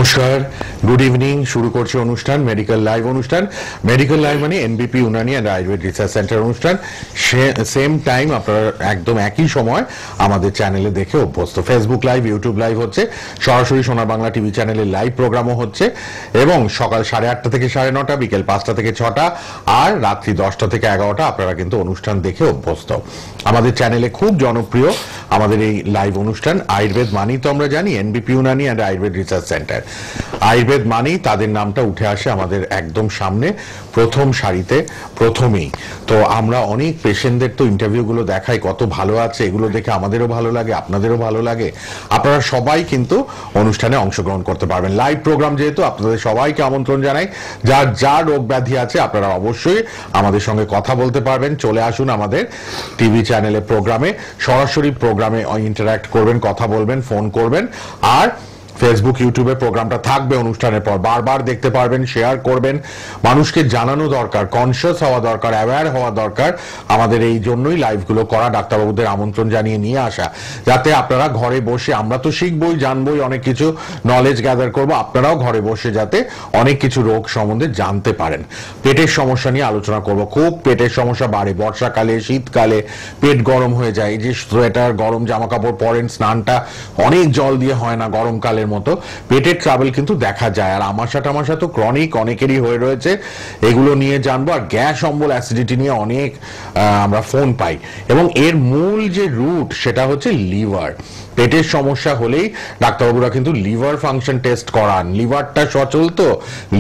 নমস্কার, good evening. শুরু করছে অনুষ্ঠান মেডিকেল লাইভ অনুষ্ঠান। মেডিকেল লাইভ মানে এনবিপি Unani and Ayurveda research centre অনুষ্ঠান। সেম টাইম আপনারা একদম একই সময় আমাদের চ্যানেলে দেখে অভ্যস্ত। ফেসবুক লাইভ, ইউটিউব লাইভ হচ্ছে, সরাসরি সোনার বাংলা টিভি চ্যানেলে লাইভ প্রোগ্রামও হচ্ছে, এবং সকাল 8:30 থেকে 9:30, বিকেল 5টা থেকে 6টা, আর রাত্রি 10টা থেকে 11টা আপনারা কিন্তু অনুষ্ঠান দেখে অভ্যস্ত। আমাদের চ্যানেলে খুব জনপ্রিয় আমাদের এই লাইভ অনুষ্ঠান। আয়ুর্বেদ মানেই তো আমরা জানি এনবিপি Unani and Ayurveda research centre. Ayurveda মানেই তাদের নামটা উঠে আসে আমাদের একদম সামনে, প্রথম সারিতে, প্রথমেই। তো আমরা অনেক পেশেন্টদের তো ইন্টারভিউগুলো দেখাই, কত ভালো আছে, এগুলো দেখে আমাদেরও ভালো লাগে, আপনাদেরও ভালো লাগে। আপনারা সবাই কিন্তু অনুষ্ঠানে অংশগ্রহণ করতে পারবেন। লাইভ প্রোগ্রাম যেহেতু, আপনাদের সবাইকে আমন্ত্রণ জানাই। যার যা রোগ ব্যাধি আছে আপনারা অবশ্যই আমাদের সঙ্গে কথা বলতে পারবেন। চলে আসুন আমাদের টিভি চ্যানেলে প্রোগ্রামে, সরাসরি প্রোগ্রামে ইন্টারঅ্যাক্ট করবেন, কথা বলবেন, ফোন করবেন। আর ফেসবুক, ইউটিউবে প্রোগ্রামটা থাকবে অনুষ্ঠানের পর, বারবার দেখতে পারবেন, শেয়ার করবেন। মানুষকে জানানো দরকার, কনসিয়াস হওয়া দরকার, অ্যাওয়্যার হওয়া দরকার। আমাদের এই জন্যই লাইভগুলো করা, ডাক্তারবাবুদের আমন্ত্রণ জানিয়ে নিয়ে আসা, যাতে আপনারা ঘরে বসে, আমরা তো শিখবই, জানবই, অনেক কিছু নলেজ গ্যাদার করবো, আপনারাও ঘরে বসে যাতে অনেক কিছু রোগ সম্বন্ধে জানতে পারেন। পেটের সমস্যা নিয়ে আলোচনা করব। খুব পেটের সমস্যা বাড়ে বর্ষাকালে, শীতকালে পেট গরম হয়ে যায়। এই যে সোয়েটার, গরম জামা কাপড় পরেন, স্নানটা অনেক জল দিয়ে হয় না গরমকালের মতো, পেটের ট্রাবল কিন্তু দেখা যায়। আর আমাশা তো ক্রনিক অনেকেরই হয়ে রয়েছে, এগুলো নিয়ে জানবো। আর গ্যাস, অম্বল, অ্যাসিডিটি নিয়ে অনেক আমরা ফোন পাই, এবং এর মূল যে রুট সেটা হচ্ছে লিভার। পেটের সমস্যা হলেই ডাক্তারবাবুরা কিন্তু লিভার ফাংশন টেস্ট করান। লিভারটা সচল তো,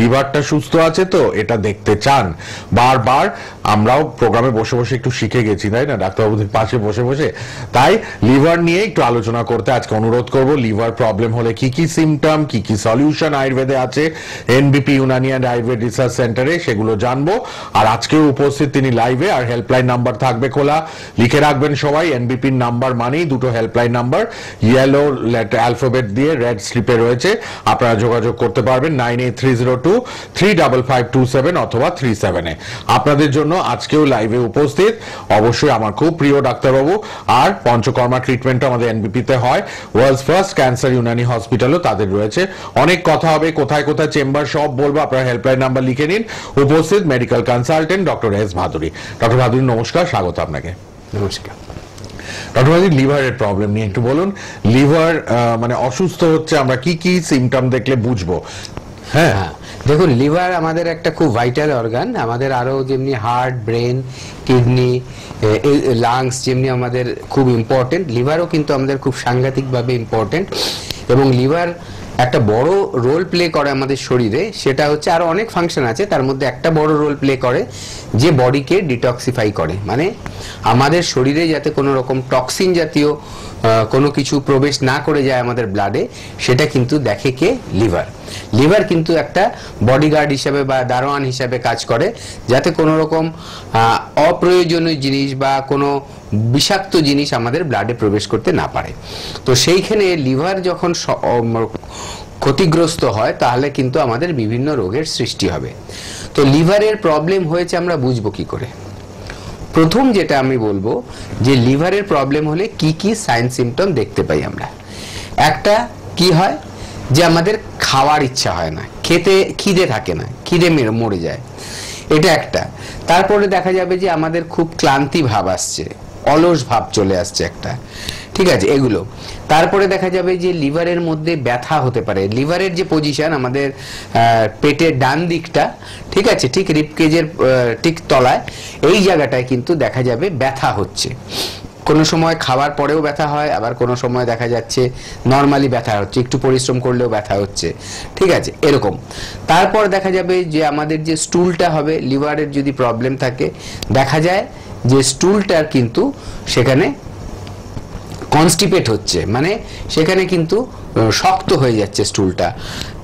লিভারটা সুস্থ আছে তো, এটা দেখতে চান। বারবার আমরাও প্রোগ্রামে বসে বসে একটু শিখে গেছি, তাই না, ডাক্তারবাবুদের পাশে বসে বসে। তাই লিভার নিয়ে একটু আলোচনা করতে আজকে অনুরোধ করব। লিভার প্রবলেম হলে কি কি সিমটম, কি কি সলিউশন আয়ুর্বেদে আছে এনবিপি ইউনানি অ্যান্ড আয়ুর্বেদ রিসার্চ সেন্টারে, সেগুলো জানবো। আর আজকেও উপস্থিত তিনি লাইভে, আর হেল্পলাইন নাম্বার থাকবে খোলা, লিখে রাখবেন সবাই। এনবিপির নাম্বার মানেই দুটো হেল্পলাইন নাম্বার, ইয়েলো অ্যালফাবেট দিয়ে রেড স্লিপে রয়েছে। আপনারা যোগাযোগ করতে পারবেন 9830235527 অথবা 37-এ। আপনাদের জন্য আজকেও লাইভে উপস্থিত অবশ্যই আমার খুব প্রিয় ডাক্তারবাবু। আর পঞ্চকর্মা ট্রিটমেন্ট আমাদের এনবিপিতে হয়, ওয়ার্ল্ডস ফার্স্ট ক্যান্সার ইউনানি হসপিটালও তাদের রয়েছে। অনেক কথা হবে, কোথায় কোথায় চেম্বার সব বলবো। আপনারা হেল্পলাইন নাম্বার লিখে নিন। উপস্থিত medical consultant doctor S Bhaduri. Doctor Bhaduri, নমস্কার, স্বাগত আপনাকে। নমস্কার ডক্টর ভাদুরী, লিভারের প্রবলেম নিয়ে একটু বলুন। লিভার মানে অসুস্থ হচ্ছে, আমরা কি কি সিমটম দেখলে বুঝবো? হ্যাঁ, দেখুন, লিভার আমাদের একটা খুব ভাইটাল অর্গান। আমাদের আরো যেমনি হার্ট, ব্রেন, কিডনি, লাংস যেমনি আমাদের খুব ইম্পর্টেন্ট, লিভারও কিন্তু আমাদের খুব সাংঘাতিকভাবে ইম্পর্টেন্ট। এবং লিভার একটা বড় রোল প্লে করে আমাদের শরীরে। সেটা হচ্ছে, আরো অনেক ফাংশন আছে, তার মধ্যে একটা বড় রোল প্লে করে যে বডিকে ডিটক্সিফাই করে। মানে আমাদের শরীরে যাতে কোনো রকম টক্সিন জাতীয় কোনো কিছু প্রবেশ না করে যায় আমাদের ব্লাডে, সেটা কিন্তু দেখে কে? লিভার। লিভার কিন্তু একটা বডিগার্ড হিসাবে বা দারোয়ান হিসাবে কাজ করে, যাতে কোনো রকম অপ্রয়োজনীয় জিনিস বা কোনো বিষাক্ত জিনিস আমাদের ব্লাডে প্রবেশ করতে না পারে। তো সেইখানে লিভার যখন ক্ষতিগ্রস্ত হয়, তাহলে কিন্তু আমাদের বিভিন্ন রোগের সৃষ্টি হবে। তো লিভারের প্রবলেম হয়েছে আমরা বুঝবো কি করে? প্রথম যেটা আমি বলবো, যে লিভারের প্রবলেম হলে কি কি সাইন সিমটম দেখতে পাই আমরা। একটা কি হয়, যে আমাদের খাওয়ার ইচ্ছা হয় না, খেতে খিদে থাকে না, খিদে মরে যায়, এটা একটা। তারপরে দেখা যাবে যে আমাদের খুব ক্লান্তি ভাব আসছে, অলস ভাব চলে আসছে একটা, ঠিক আছে, এগুলো। তারপরে দেখা যাবে যে লিভারের মধ্যে ব্যথা হতে পারে। লিভারের যে পজিশন আমাদের পেটের ডান দিকটা, ঠিক আছে, ঠিক রিবকেজের ঠিক তলায়, এই জায়গাটায় কিন্তু দেখা যাবে ব্যথা হচ্ছে। কোনো সময় খাওয়ার পরেও ব্যথা হয়, আবার কোনো সময় দেখা যাচ্ছে নর্মালি ব্যথা হচ্ছে, একটু পরিশ্রম করলেও ব্যথা হচ্ছে, ঠিক আছে, এরকম। তারপর দেখা যাবে যে আমাদের যে স্টুলটা হবে, লিভারের যদি প্রবলেম থাকে, দেখা যায় যে স্টুলটার কিন্তু সেখানে কনস্টিপেট হচ্ছে, মানে সেখানে কিন্তু শক্ত হয়ে যাচ্ছে স্টুলটা।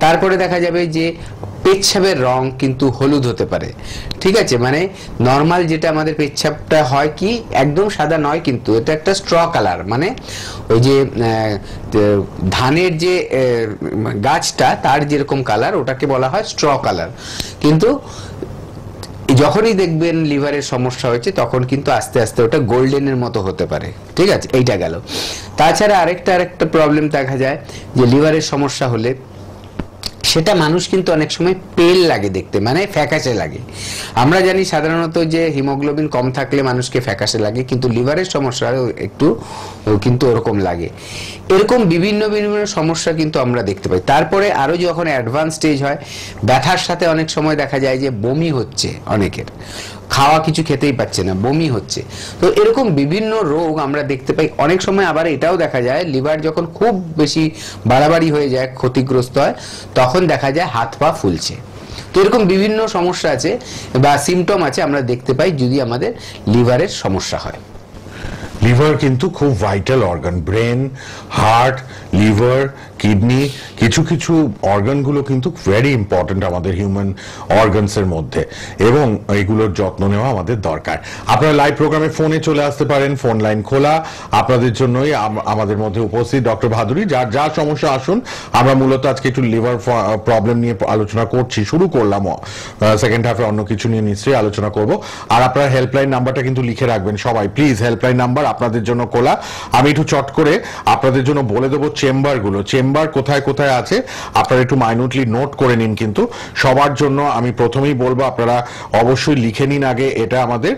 তারপরে দেখা যাবে যে পেচ্ছাপের রং কিন্তু হলুদ হতে পারে, ঠিক আছে, মানে নর্মাল যেটা আমাদের পেচ্ছাপটা হয় কি একদম সাদা নয়, কিন্তু এটা একটা স্ট্র কালার, মানে ওই যে ধানের যে গাছটা তার যেরকম কালার, ওটাকে বলা হয় স্ট্র কালার। কিন্তু যখনই দেখবেন লিভারের সমস্যা হয়েছে, তখন কিন্তু আস্তে আস্তে ওটা গোল্ডেনের মতো হতে পারে, ঠিক আছে, এইটা গেল। তাছাড়া আরেকটা প্রবলেম দেখা যায় যে লিভারের সমস্যা হলে সেটা মানুষ কিন্তু অনেক সময় পেল লাগে দেখতে, মানে ফ্যাকাশে লাগে। আমরা জানি সাধারণত যে হিমোগ্লোবিন কম থাকলে মানুষকে ফ্যাকাশে লাগে, কিন্তু লিভারের সমস্যা একটু কিন্তু ওরকম লাগে। এরকম বিভিন্ন বিভিন্ন সমস্যা কিন্তু আমরা দেখতে পাই। তারপরে আরো যখন অ্যাডভান্স স্টেজ হয়, ব্যথার সাথে অনেক সময় দেখা যায় যে বমি হচ্ছে, অনেকের খাওয়া কিছু খেতেই পাচ্ছে না, বমি হচ্ছে। তো এরকম বিভিন্ন রোগ আমরা দেখতে পাই। অনেক সময় আবার এটাও দেখা যায় লিভার যখন খুব বেশি বাড়াবাড়ি হয়ে যায়, ক্ষতিগ্রস্ত হয়, তখন দেখা যায় হাত পা ফুলছে। তো এরকম বিভিন্ন সমস্যা আছে বা সিমটম আছে আমরা দেখতে পাই যদি আমাদের লিভারের সমস্যা হয়। লিভার কিন্তু খুব vital organ, brain, heart, liver, kidney, কিছু কিছু অর্গানগুলো কিন্তু ভেরি ইম্পর্টেন্ট আমাদের হিউম্যান অর্গানসের মধ্যে, এবং এগুলোর যত্ন নেওয়া আমাদের দরকার। আপনারা লাইভ প্রোগ্রামে ফোনে চলে আসতে পারেন, ফোন লাইন খোলা আপনাদের জন্যই। আমাদের মধ্যে উপস্থিত ডক্টর ভাদুরী, যার যা সমস্যা আসুন। আমরা মূলত আজকে একটু লিভার প্রবলেম নিয়ে আলোচনা করছি, শুরু করলাম, সেকেন্ড হাফে অন্য কিছু নিয়ে নিশ্চয়ই আলোচনা করব। আর আপনারা হেল্পলাইন নাম্বারটা কিন্তু লিখে রাখবেন সবাই, প্লিজ। হেল্পলাইন নাম্বার আপনাদের জন্য খোলা। আমি একটু চট করে আপনাদের জন্য বলে দেবো চেম্বারগুলো, চেম্বার কোথায় কোথায় আছে আপনারা একটু মাইনুটলি নোট করে নিন। কিন্তু সবার জন্য আমি প্রথমেই বলবো আপনারা অবশ্যই লিখে নিন আগে এটা আমাদের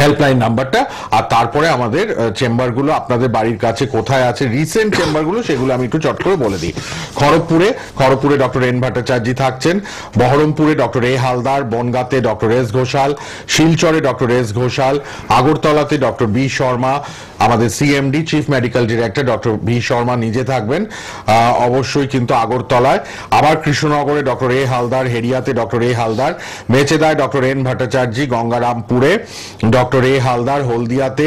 হেল্পলাইন নাম্বারটা, আর তারপরে আমাদের চেম্বারগুলো আপনাদের বাড়ির কাছে কোথায় আছে, রিসেন্ট চেম্বারগুলো, সেগুলো আমি একটু চট করে বলে দিই। খড়গপুরে ডক্টর এন ভট্টাচার্য থাকছেন, বহরমপুরে ডক্টর এ হালদার, বনগাঁতে ডক্টর এস ঘোষাল, শিলচরে ডক্টর এস ঘোষাল, আগরতলাতে ডক্টর বি শর্মা, আমাদের CMD chief medical director doctor B Sharma নিজে থাকবেন অবশ্যই কিন্তু আগরতলায়। আবার কৃষ্ণনগরে ডক্টর এ হালদার, হেরিয়াতে ডক্টর এ হালদার, মেচেদায় ডক্টর এন ভট্টাচার্য, গঙ্গারামপুরে ডক্টর এ হালদার, হলদিয়াতে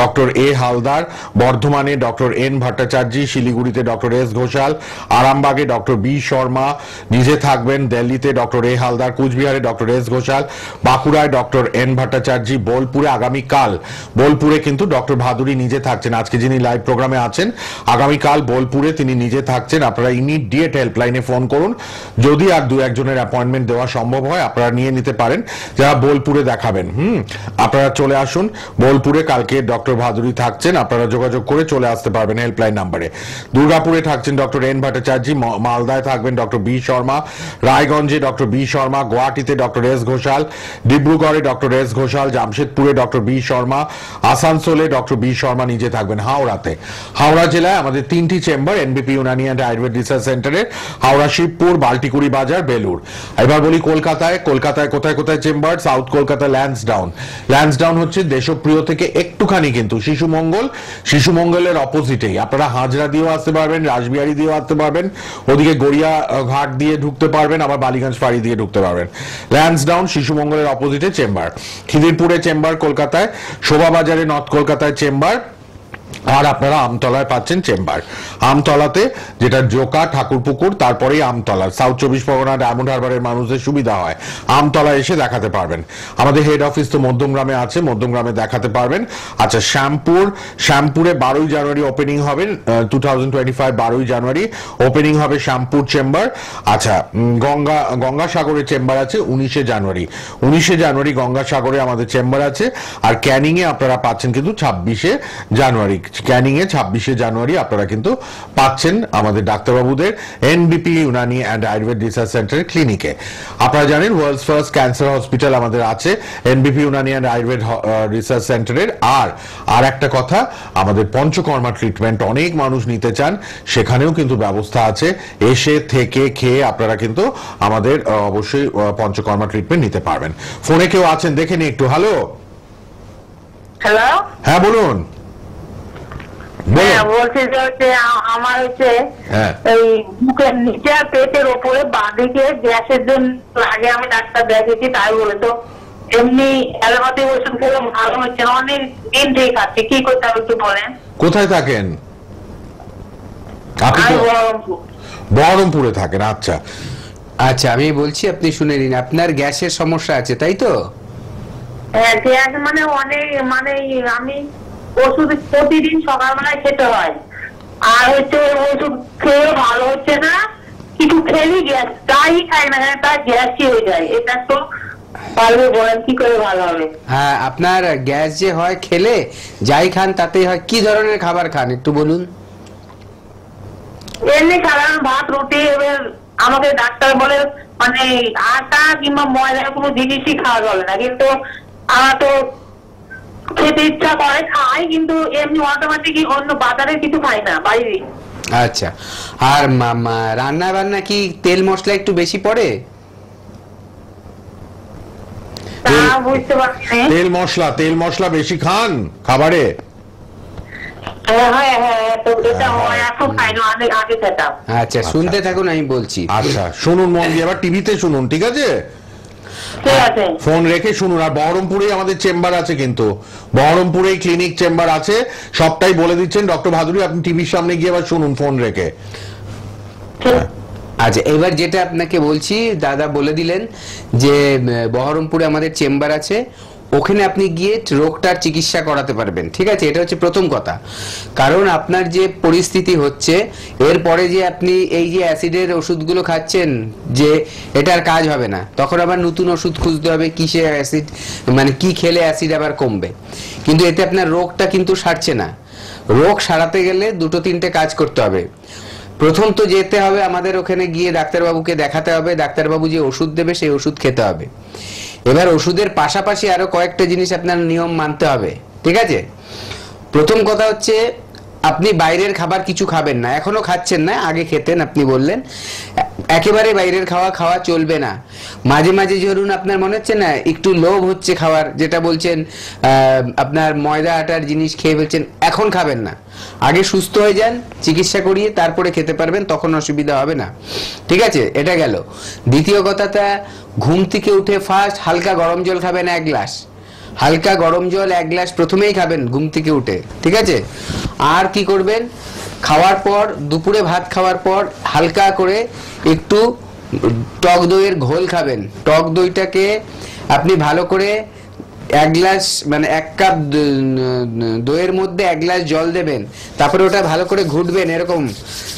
ডক্টর এ হালদার, বর্ধমানে ডক্টর এন ভট্টাচার্য, শিলিগুড়িতে ডক্টর এস ঘোষাল, আরামবাগে ডক্টর বি শর্মা নিজে থাকবেন, দিল্লিতে ডক্টর এ হালদার, কুচবিহারে ডক্টর এস ঘোষাল, বাঁকুড়ায় ডক্টর এন ভট্টাচার্য, বোলপুরে আগামীকাল বোলপুরে কিন্তু ডক্টর ভাদুরী নিজে থাকছেন। আজকে যিনি লাইভ প্রোগ্রামে আছেন, আগামীকাল বোলপুরে তিনি নিজে থাকছেন। আপনারা ইমিডিয়েট হেল্পলাইনে ফোন করুন, যদি আর দু একজনের অ্যাপয়েন্টমেন্ট দেওয়া সম্ভব হয় আপনারা নিয়ে নিতে পারেন, যারা বোলপুরে দেখাবেন। আপনারা চলে আসুন বোলপুরে, কালকে ডক্টর ভাদুরী থাকছেন, আপনারা যোগাযোগ করে চলে আসতে পারবেন হেল্পলাইন নাম্বারে। দুর্গাপুরে থাকছেন ডক্টর এন ভট্টাচার্য, মালদায় থাকবেন ডক্টর বি শর্মা, রায়গঞ্জে ডক্টর বি শর্মা, গুয়াহাটিতে ডক্টর এস ঘোষাল, ডিব্রুগড়ে ডক্টর এস ঘোষাল, জামশেদপুরে ডক্টর বি শর্মা, আসানসোলে ডক্টর বি শর্মা নিজে থাকবেন। হাওড়া জেলায় আমাদের 3টি chamber এনবিপি Unani and Ayurveda research সেন্টারের, হাওড়া শিবপুর, বাল্টিকুড়ি বাজার, বেলুর। এবার বলি কলকাতায় কোথায় কোথায় চেম্বার। সাউথ কলকাতা ল্যান্সডাউন হচ্ছে দেশপ্রিয় থেকে একটুখানি কিন্তু শিশুমঙ্গলের অপোজিটেই। আপনারা হাজরা দিয়েও আসতে পারবেন, রাসবিহারি দিয়েও আসতে পারবেন, ওদিকে গড়িয়া ঘাট দিয়ে ঢুকতে পারবেন, আবার বালিগঞ্জ ফাঁড়ি দিয়ে ঢুকতে পারবেন। ল্যান্সডাউন শিশুমঙ্গলের অপোজিটে চেম্বার। খিদিরপুরে চেম্বার কলকাতায়, শোভাবাজারে নর্থ কলকাতায় চেম্বার, আর আপনারা আমতলায় পাচ্ছেন চেম্বার। আমতলাতে যেটা জোকা ঠাকুরপুকুর, তারপরেই আমতলা, সাউথ 24 পরগনা ডায়মন্ড হারবারের মানুষদের সুবিধা হয়, আমতলা এসে দেখাতে পারবেন। আমাদের হেড অফিস তো মধ্যমগ্রামে আছে, মধ্যমগ্রামে দেখাতে পারবেন। আচ্ছা, শ্যামপুরে 12ই জানুয়ারি ওপেনিং হবে, 2025 12ই জানুয়ারি ওপেনিং হবে শ্যামপুর চেম্বার। আচ্ছা, গঙ্গাসাগরে চেম্বার আছে 19শে জানুয়ারি গঙ্গাসাগরে আমাদের চেম্বার আছে। আর ক্যানিং এ আপনারা পাচ্ছেন কিন্তু 26শে জানুয়ারি, ক্যানিং এ 26শে জানুয়ারি আপনারা কিন্তু পাচ্ছেন আমাদের ডাক্তারবাবুদের NBP Unani and Ayurveda research সেন্টারের ক্লিনিকে। আপনারা জানেন ওয়ার্ল্ডস ফার্স্ট ক্যান্সার হসপিটাল আমাদের আছে এনবিপি ইউনানি অ্যান্ড আয়ুর্বেদ রিসার্চ সেন্টারের। আর একটা কথা, আমাদের পঞ্চকর্মা ট্রিটমেন্ট অনেক মানুষ নিতে চান, সেখানেও কিন্তু ব্যবস্থা আছে। এসে থেকে খেয়ে আপনারা কিন্তু আমাদের অবশ্যই পঞ্চকর্মা ট্রিটমেন্ট নিতে পারবেন। ফোনে কেউ আছেন দেখে নি একটু। হ্যালো, হ্যাঁ বলুন। বলছি যে হচ্ছে আমার হচ্ছে এই বুকের নিচে আর পেটের ওপরে বাঁদিকে গ্যাসের জন্য আগে আমি ডাক্তার দেখেছি, তাই বলে তো এমনি অ্যালোপ্যাথিক ওষুধ খেলে ভালো হচ্ছে না, অনেক দিন থেকে খাচ্ছি, কি করতে হবে একটু বলেন। কোথায় থাকেন আপনি? বহরমপুরে থাকেন। আচ্ছা আচ্ছা, আমি বলছি আপনি শুনে নিন। আপনার গ্যাসের সমস্যা আছে তাই তো? হ্যাঁ, গ্যাস মানে অনেক, মানে আমি ওষুধ প্রতিদিন সকালবেলায় খেতে হয়, আর হচ্ছে ওষুধ খেয়ে ভালো হচ্ছে না, কিছু খেলি গ্যাস, তাই খাই না তাই গ্যাসই হয়ে যায়। এটা তো পারবে বলেন কি করে ভালো হবে? হ্যাঁ, আপনার গ্যাস যে হয় খেলে যাই খান তাতেই হয়। কি ধরনের খাবার খান একটু বলুন। এমনি সাধারণ ভাত রুটি, এবার আমাকে ডাক্তার বলে মানে আটা কিংবা ময়দার কোনো জিনিসই খাওয়া চলে না, কিন্তু আমার তো খেতে ইচ্ছা করে খাই, কিন্তু এমনি অটোমেটিক অন্য বাজারে কিছু খাই না বাইরে। আচ্ছা, আর রান্না বান্না কি তেল মশলা একটু বেশি পড়ে? তা বুঝতে পারছি না। তেল মশলা বেশি খান খাবারে? হ্যাঁ, তো এটা হয়, এখন খাই না, আগে খেতাম। আচ্ছা, শুনতে থাকুন, আমি বলছি। আচ্ছা শুনুন মন দিয়ে, এবার টিভিতে শুনুন, ঠিক আছে? ঠিক আছে, ফোন রেখে শুনুন। আর বহরমপুরে আমাদের চেম্বার আছে, কিন্তু বহরমপুরে ক্লিনিক চেম্বার আছে, সবটাই বলে দিচ্ছেন ডক্টর ভাদুরী। আপনি টিভির সামনে গিয়ে এবার শুনুন ফোন রেখে। আচ্ছা, এবার যেটা আপনাকে বলছি, দাদা বলে দিলেন যে বহরমপুরে আমাদের চেম্বার আছে, ওখানে আপনি গিয়ে রোগটার চিকিৎসা করাতে পারবেন, ঠিক আছে? এটা হচ্ছে প্রথম কথা। কারণ আপনার যে পরিস্থিতি হচ্ছে, এরপরে যে আপনি এই যে অ্যাসিডের ওষুধগুলো খাচ্ছেন, যে এটার কাজ হবে না, তখন আবার নতুন ওষুধ খুঁজতে হবে কিসে অ্যাসিড, মানে কি খেলে অ্যাসিড আবার কমবে। কিন্তু এতে আপনার রোগটা কিন্তু সারছে না। রোগ সারাতে গেলে দুটো তিনটে কাজ করতে হবে। প্রথম তো যেতে হবে আমাদের ওখানে, গিয়ে ডাক্তারবাবুকে দেখাতে হবে, ডাক্তারবাবু যে ওষুধ দেবে সেই ওষুধ খেতে হবে। এবার ওষুধের পাশাপাশি আরো কয়েকটা জিনিস আপনার নিয়ম মানতে হবে, ঠিক আছে? প্রথম কথা হচ্ছে আপনি বাইরের খাবার কিছু খাবেন না, এখনো খাচ্ছেন না, আগে খেতেন আপনি বললেন। একেবারে বাইরের খাওয়া চলবে না। মাঝে মাঝে ধরুন আপনার মনে হচ্ছে না একটু লোভ হচ্ছে খাওয়ার, যেটা বলছেন আপনার ময়দা আটার জিনিস খেয়ে ফেলছেন, এখন খাবেন না। আগে সুস্থ হয়ে যান, চিকিৎসা করিয়ে তারপরে খেতে পারবেন, তখন অসুবিধা হবে না, ঠিক আছে? এটা গেল। দ্বিতীয় কথাটা, ঘুম থেকে উঠে ফার্স্ট হালকা গরম জল খাবেন 1 গ্লাস। হালকা গরম জল 1 গ্লাস প্রথমেই খাবেন ঘুম থেকে উঠে, ঠিক আছে? আর কি করবেন, খাওয়ার পর, দুপুরে ভাত খাওয়ার পর হালকা করে একটু টক দইয়ের ঘোল খাবেন। টক দইটাকে আপনি ভালো করে 1 গ্লাস, মানে 1 কাপ দইয়ের মধ্যে 1 গ্লাস জল দেবেন, তারপরে ওটা ভালো করে ঘুটবেন এরকম,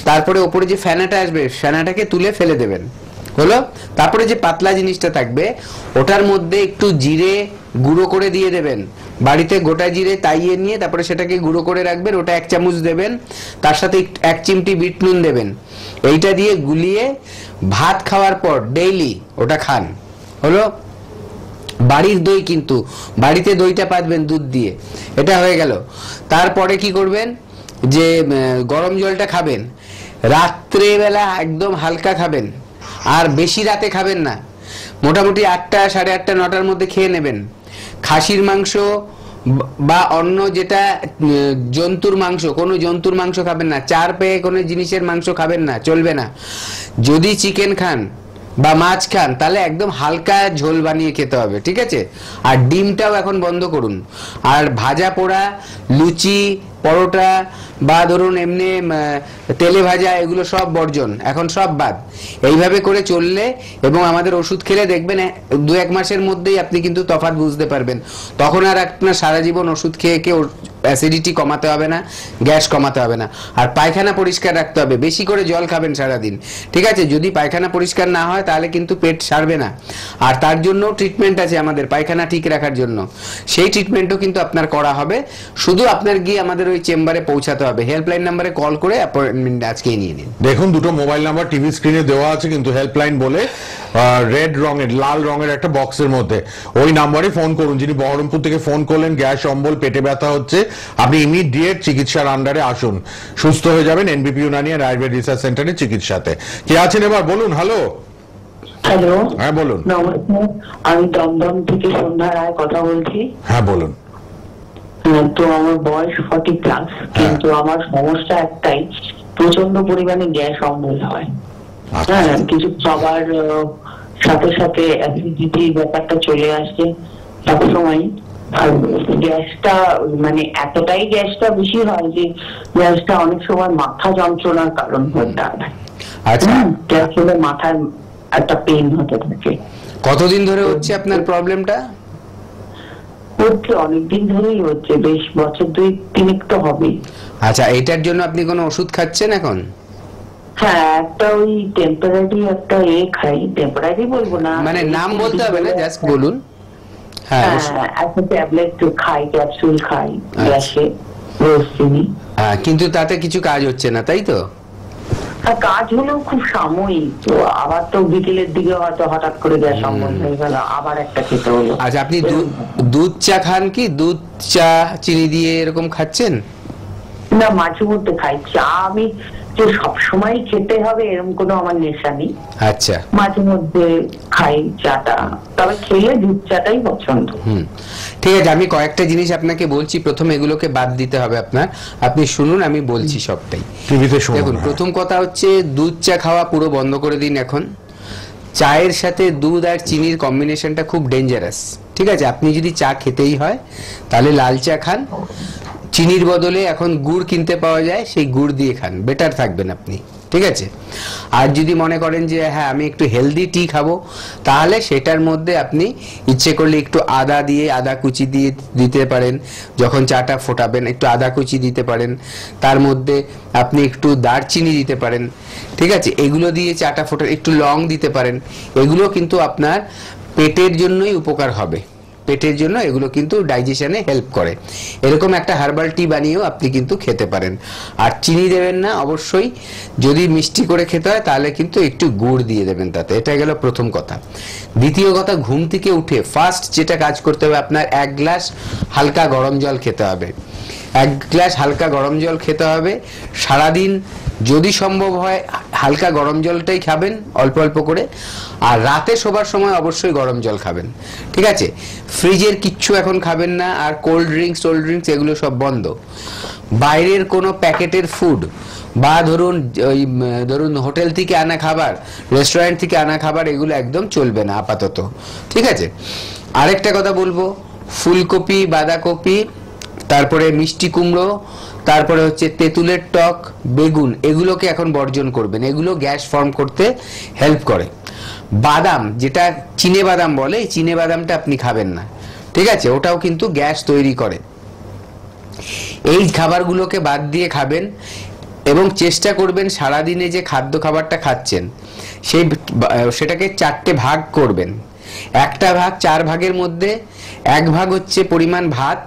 তারপরে ওপরে যে ফেনাটা আসবে ফেনাটাকে তুলে ফেলে দেবেন, হলো? তারপরে যে পাতলা জিনিসটা থাকবে ওটার মধ্যে একটু জিরে গুঁড়ো করে দিয়ে দেবেন, বাড়িতে গোটা জিরে তাইয়ে নিয়ে তারপরে সেটাকে গুঁড়ো করে রাখবেন, ওটা 1 চামচ দেবেন, তার সাথে 1 চিমটি বিট নুন দেবেন। এইটা দিয়ে গুলিয়ে ভাত খাওয়ার পর ডেইলি ওটা খান, হলো? বাড়ির দই, কিন্তু বাড়িতে দইটা পাতবেন দুধ দিয়ে। এটা হয়ে গেল। তারপরে কি করবেন, যে গরম জলটা খাবেন, রাত্রেবেলা একদম হালকা খাবেন, আর বেশি রাতে খাবেন না। মোটামুটি 8টা, 8:30, 9টার মধ্যে খেয়ে নেবেন। খাসির মাংস বা অন্য যেটা জন্তুর মাংস, কোনো জন্তুর মাংস খাবেন না। 4 পেয়ে কোনো জিনিসের মাংস খাবেন না, চলবে না। যদি চিকেন খান বা মাছ খান তাহলে একদম হালকা ঝোল বানিয়ে খেতে হবে, ঠিক আছে? আর ডিমটাও এখন বন্ধ করুন। আর ভাজা পোড়া, লুচি, পরোটা বা ধরুন এমনি তেলে ভাজা, এগুলো সব বর্জন, এখন সব বাদ। এইভাবে করে চললে এবং আমাদের ওষুধ খেলে দেখবেন 2-1 মাসের মধ্যেই আপনি কিন্তু তফাৎ বুঝতে পারবেন। তখন আর আপনার সারা জীবন ওষুধ খেয়ে অ্যাসিডিটি কমাতে হবে না, গ্যাস কমাতে হবে না। আর পায়খানা পরিষ্কার রাখতে হবে, বেশি করে জল খাবেন সারাদিন, ঠিক আছে? যদি পায়খানা পরিষ্কার না হয় তাহলে কিন্তু পেট সারবে না। আর তার জন্য ট্রিটমেন্ট আছে আমাদের পায়খানা ঠিক রাখার জন্য, সেই ট্রিটমেন্টও কিন্তু আপনার করা হবে। শুধু আপনার গিয়ে আমাদের ওই চেম্বারে পৌঁছাতে হবে, হেল্পলাইন নাম্বারে কল করে অ্যাপয়েন্টমেন্ট আজকেই নিয়ে নিন। দেখুন, দুটো মোবাইল নাম্বার টিভি স্ক্রিনে দেওয়া আছে, কিন্তু হেল্পলাইন বলে রেড রঙের, লাল রঙের একটা বক্সের মধ্যে, ওই নাম্বারে ফোন করুন। যিনি বহরমপুর থেকে ফোন করলেন, গ্যাস অম্বল, পেটে ব্যথা হচ্ছে, আপনি ইমিডিয়েট চিকিৎসার আন্ডারে আসুন, সুস্থ হয়ে যাবেন এনবিপি ইউনানি অ্যান্ড আয়ুর্বেদ রিসার্চ সেন্টারের চিকিৎসাতে। কে আছেন এবার বলুন? হ্যালো। হ্যালো, হ্যাঁ বলুন। নমস্কার, আমি দমদম থেকে সন্ধ্যা রায় কথা বলছি। হ্যাঁ বলুন। তো আমার বয়স 40+, কিন্তু আমার সমস্যা একটাই, প্রচন্ড পরিমাণে গ্যাস অম্বল হয়। হ্যাঁ, কিছু খাবার সাথে সাথে অ্যাসিডিটি ব্যাপারটা চলে আসছে সবসময়। আর গ্যাসটা মানে এতটাই গ্যাসটা বেশি হয় যে গ্যাসটা অনেক সময় মাথা যন্ত্রণার কারণ হয়ে দাঁড়ায়। আচ্ছা, গ্যাস হলে মাথার একটা পেইন হতে থাকে। কতদিন ধরে হচ্ছে আপনার প্রবলেমটা? হচ্ছে অনেকদিন ধরেই হচ্ছে, বেশ বছর 2-3 তো হবেই। আচ্ছা, এটার জন্য আপনি কোনো ওষুধ খাচ্ছেন এখন? হ্যাঁ, একটা ওই টেম্পোরারি একটা খাই, টেম্পোরারি বলবো না, মানে নাম বলতে হবে না, জাস্ট বলুন। হ্যাঁ, একটা ট্যাবলেট খাই, ক্যাপসুল খাই গ্যাসে রোজ চিনি। কিন্তু তাতে কিছু কাজ হচ্ছে না, তাই তো? আর কাজ হলো খুব সাময়িক, তো আবার তো বিকেলের দিকে হয়তো হঠাৎ করে গ্যাস অম্বল হয়ে গেল, আবার একটা খেতে হলো। আচ্ছা, আপনি দুধ চা খান কি? দুধ চা চিনি দিয়ে এরকম খাচ্ছেন? না, মাঝে মধ্যে খাই চা। আমি যে সবসময় খেতে হবে এরকম কোনো আমার নেশা নেই। আচ্ছা, মাঝে মধ্যে খাই চাটা, তবে খেলে দুধ চাটাই পছন্দ। ঠিক আছে। আমি কয়েকটা জিনিস আপনাকে বলছি, প্রথমে এগুলোকে বাদ দিতে হবে আপনার। আপনি শুনুন, আমি বলছি সবটাই। টিভিতে শুনুন। দেখুন, প্রথম কথা হচ্ছে দুধ চা খাওয়া পুরো বন্ধ করে দিন এখন। চায়ের সাথে দুধ আর চিনির কম্বিনেশনটা খুব ডেঞ্জারাস। ঠিক আছে, আপনি যদি চা খেতেই হয় তাহলে লাল চা খান, চিনির বদলে এখন গুড় কিনতে পাওয়া যায়, সেই গুড় দিয়ে খান, বেটার থাকবেন আপনি। ঠিক আছে, আর যদি মনে করেন যে হ্যাঁ আমি একটু হেলদি টি খাবো, তাহলে সেটার মধ্যে আপনি ইচ্ছে করলে একটু আদা দিয়ে, আদা কুচি দিয়ে দিতে পারেন। যখন চাটা ফোটাবেন একটু আদা কুচি দিতে পারেন, তার মধ্যে আপনি একটু দারচিনি দিতে পারেন। ঠিক আছে, এগুলো দিয়ে চাটা ফোটা, একটু লং দিতে পারেন। এগুলো কিন্তু আপনার পেটের জন্যই উপকার হবে, পেটের জন্য এগুলো কিন্তু ডাইজেশনে হেল্প করে। এরকম একটা হার্বাল টি বানিয়েও আপনি কিন্তু খেতে পারেন। আর চিনি দেবেন না অবশ্যই, যদি মিষ্টি করে খেতে হয় তাহলে কিন্তু একটু গুড় দিয়ে দেবেন তাতে। এটা গেল প্রথম কথা। দ্বিতীয় কথা, ঘুম থেকে উঠে ফার্স্ট যেটা কাজ করতে হবে আপনার, 1 গ্লাস হালকা গরম জল খেতে হবে। 1 গ্লাস হালকা গরম জল খেতে হবে সারাদিন। যদি সম্ভব হয় হালকা গরম জলটাই খাবেন অল্প অল্প করে, আর রাতে শোবার সময় অবশ্যই গরম জল খাবেন। ঠিক আছে, ফ্রিজের কিচ্ছু এখন খাবেন না, আর কোল্ড ড্রিঙ্কস এগুলো সব বন্ধ। বাইরের কোনো প্যাকেটের ফুড বা ধরুন হোটেল থেকে আনা খাবার, রেস্টুরেন্ট থেকে আনা খাবার, এগুলো একদম চলবে না আপাতত। ঠিক আছে, আরেকটা কথা বলবো, ফুলকপি, বাঁধাকপি, তারপরে মিষ্টি কুমড়ো, তারপরে হচ্ছে তেঁতুলের টক, বেগুন, এগুলোকে এখন বর্জন করবেন। এগুলো গ্যাস ফর্ম করতে হেল্প করে। বাদাম, যেটা চিনে বাদাম বলে, এই চিনে বাদামটা আপনি খাবেন না। ঠিক আছে, ওটাও কিন্তু গ্যাস তৈরি করে। এই খাবারগুলোকে বাদ দিয়ে খাবেন, এবং চেষ্টা করবেন সারাদিনে যে খাদ্য খাবারটা খাচ্ছেন সেটাকে 4টে ভাগ করবেন। একটা ভাগ 4 ভাগের মধ্যে 1 ভাগ হচ্ছে পরিমাণ ভাত,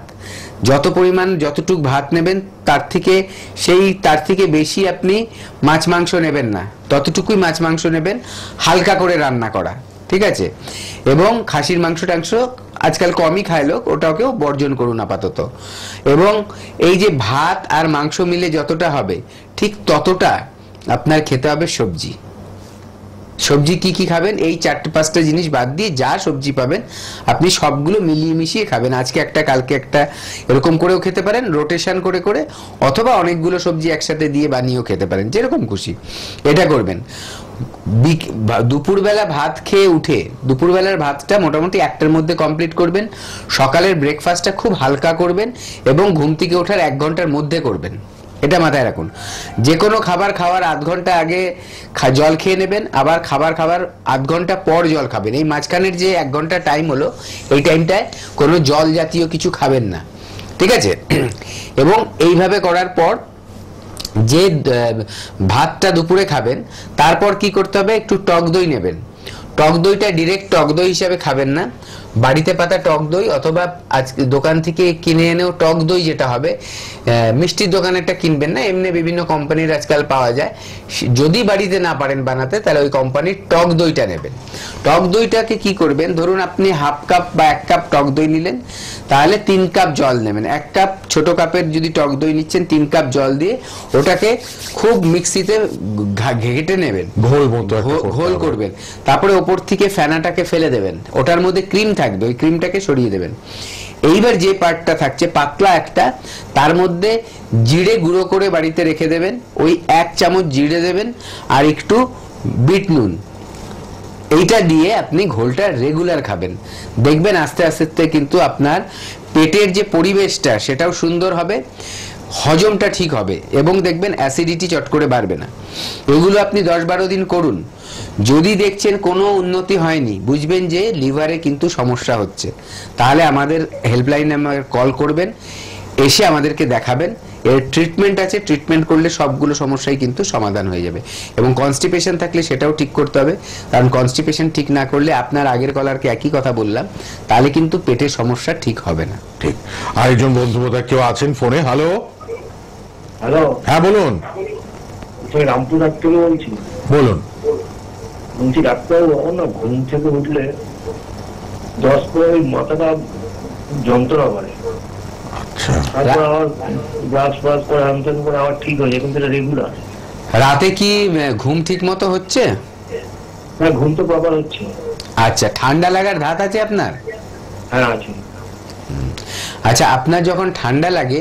যতটুক ভাত নেবেন তার থেকে বেশি আপনি মাছ মাংস নেবেন না, ততটুকুই মাছ মাংস নেবেন, হালকা করে রান্না করা। ঠিক আছে, এবং খাসির মাংস টাংস আজকাল কমই খায় লোক, ওটাকেও বর্জন করুন আপাতত। এবং এই যে ভাত আর মাংস মিলে যতটা হবে ঠিক ততটা আপনার খেতে হবে সবজি। সবজি কি কি খাবেন? এই 4-5টা জিনিস বাদ দিয়ে যা সবজি পাবেন আপনি সবগুলো মিলিয়ে মিশিয়ে খাবেন। আজকে একটা, কালকে একটা, এরকম করেও খেতে পারেন, রোটেশন করে করে, অথবা অনেকগুলো সবজি একসাথে দিয়ে বানিয়েও খেতে পারেন, যেরকম খুশি এটা করবেন। দুপুরবেলা ভাত খেয়ে উঠে দুপুরবেলার ভাতটা মোটামুটি 1টার মধ্যে কমপ্লিট করবেন। সকালের ব্রেকফাস্টটা খুব হালকা করবেন, এবং ঘুম থেকে ওঠার 1 ঘন্টার মধ্যে করবেন। এটা মাথায় রাখুন। যে কোনো খাবার খাওয়ার 1/2 ঘন্টা আগে জল খেয়ে নেবেন, আবার খাবার খাওয়ার 1/2 ঘন্টা পর জল খাবেন। এই মাঝখানের যে 1 ঘন্টা টাইম হলো, এই টাইমটায় কোনো জল জাতীয় কিছু খাবেন না। ঠিক আছে, এবং এইভাবে করার পর যে ভাতটা দুপুরে খাবেন, তারপর কি করতে হবে, একটু টক দই নেবেন। টক দইটা ডিরেক্ট টক দই হিসাবে খাবেন না, বাড়িতে পাতা টক দই, অথবা আজকে দোকান থেকে কিনে এনেও টক দই যেটা হবে, মিষ্টির দোকানেরটা কিনবেন না, এমনি বিভিন্ন কোম্পানির আজকাল পাওয়া যায়। যদি বাড়িতে না পারেন বানাতে, তাহলে ওই কোম্পানির টক দইটা নেবেন। টক দইটাকে কি করবেন, ধরুন আপনি 1/2 কাপ বা 1 কাপ টক দই নিলেন, তাহলে 3 কাপ জল নেবেন। 1 কাপ ছোট কাপের যদি টক দই নিচ্ছেন, 3 কাপ জল দিয়ে ওটাকে খুব মিক্সিতে ঘেটে নেবেন, ঘোল করবেন। তারপরে ওপর থেকে ফেনাটাকে ফেলে দেবেন, ওটার মধ্যে ক্রিম থাকবে, ওই ক্রিমটাকে সরিয়ে দেবেন। এইবার যে পার্টটা থাকছে পাতলা একটা, তার মধ্যে জিরে গুঁড়ো করে বাড়িতে রেখে দেবেন, ওই 1 চামচ জিরে দেবেন, আর একটু বিট নুন, এইটা দিয়ে আপনি ঘোলটা রেগুলার খাবেন। দেখবেন আস্তে আস্তে কিন্তু আপনার পেটের যে পরিবেশটা সেটাও সুন্দর হবে, হজমটা ঠিক হবে, এবং দেখবেন অ্যাসিডিটি চট করে বাড়বে না। এগুলো আপনি 10-12 দিন করুন। যদি দেখছেন কোনো উন্নতি হয়নি, বুঝবেন যে লিভারে কিন্তু সমস্যা হচ্ছে, তাহলে আমাদের হেল্পলাইনে আমাদের কল করবেন, এসে আমাদেরকে দেখাবেন। এর ট্রিটমেন্ট আছে, ট্রিটমেন্ট করলে সবগুলো সমস্যাই কিন্তু সমাধান হয়ে যাবে। এবং কনস্টিপেশন থাকলে সেটাও ঠিক করতে হবে, কারণ কনস্টিপেশন ঠিক না করলে, আপনার আগের কলারকে একই কথা বললাম, তাহলে কিন্তু পেটের সমস্যা ঠিক হবে না। ঠিক। আরেকজন বন্ধু বোধহয় কেউ আছেন ফোনে। হ্যালো, হ্যালো, হ্যাঁ বলুন। রামপুরহাট থেকে বলছি। বলুন। বলছি ডাক্তারবাবু, আমার না ঘুম থেকে উঠলে 10 পরে ওই মাথাটা যন্ত্রণা করে, আচ্ছা, তারপর আবার ব্রাশ ফ্রাশ করে আনতেন করে আবার ঠিক হয়ে যায়, কিন্তু এটা রেগুলার। রাতে কি ঘুম ঠিক মতো হচ্ছে? হ্যাঁ, ঘুম তো প্রপার হচ্ছে। আচ্ছা, ঠান্ডা লাগার ধাত আছে আপনার? হ্যাঁ আছে। আচ্ছা, আপনার যখন ঠান্ডা লাগে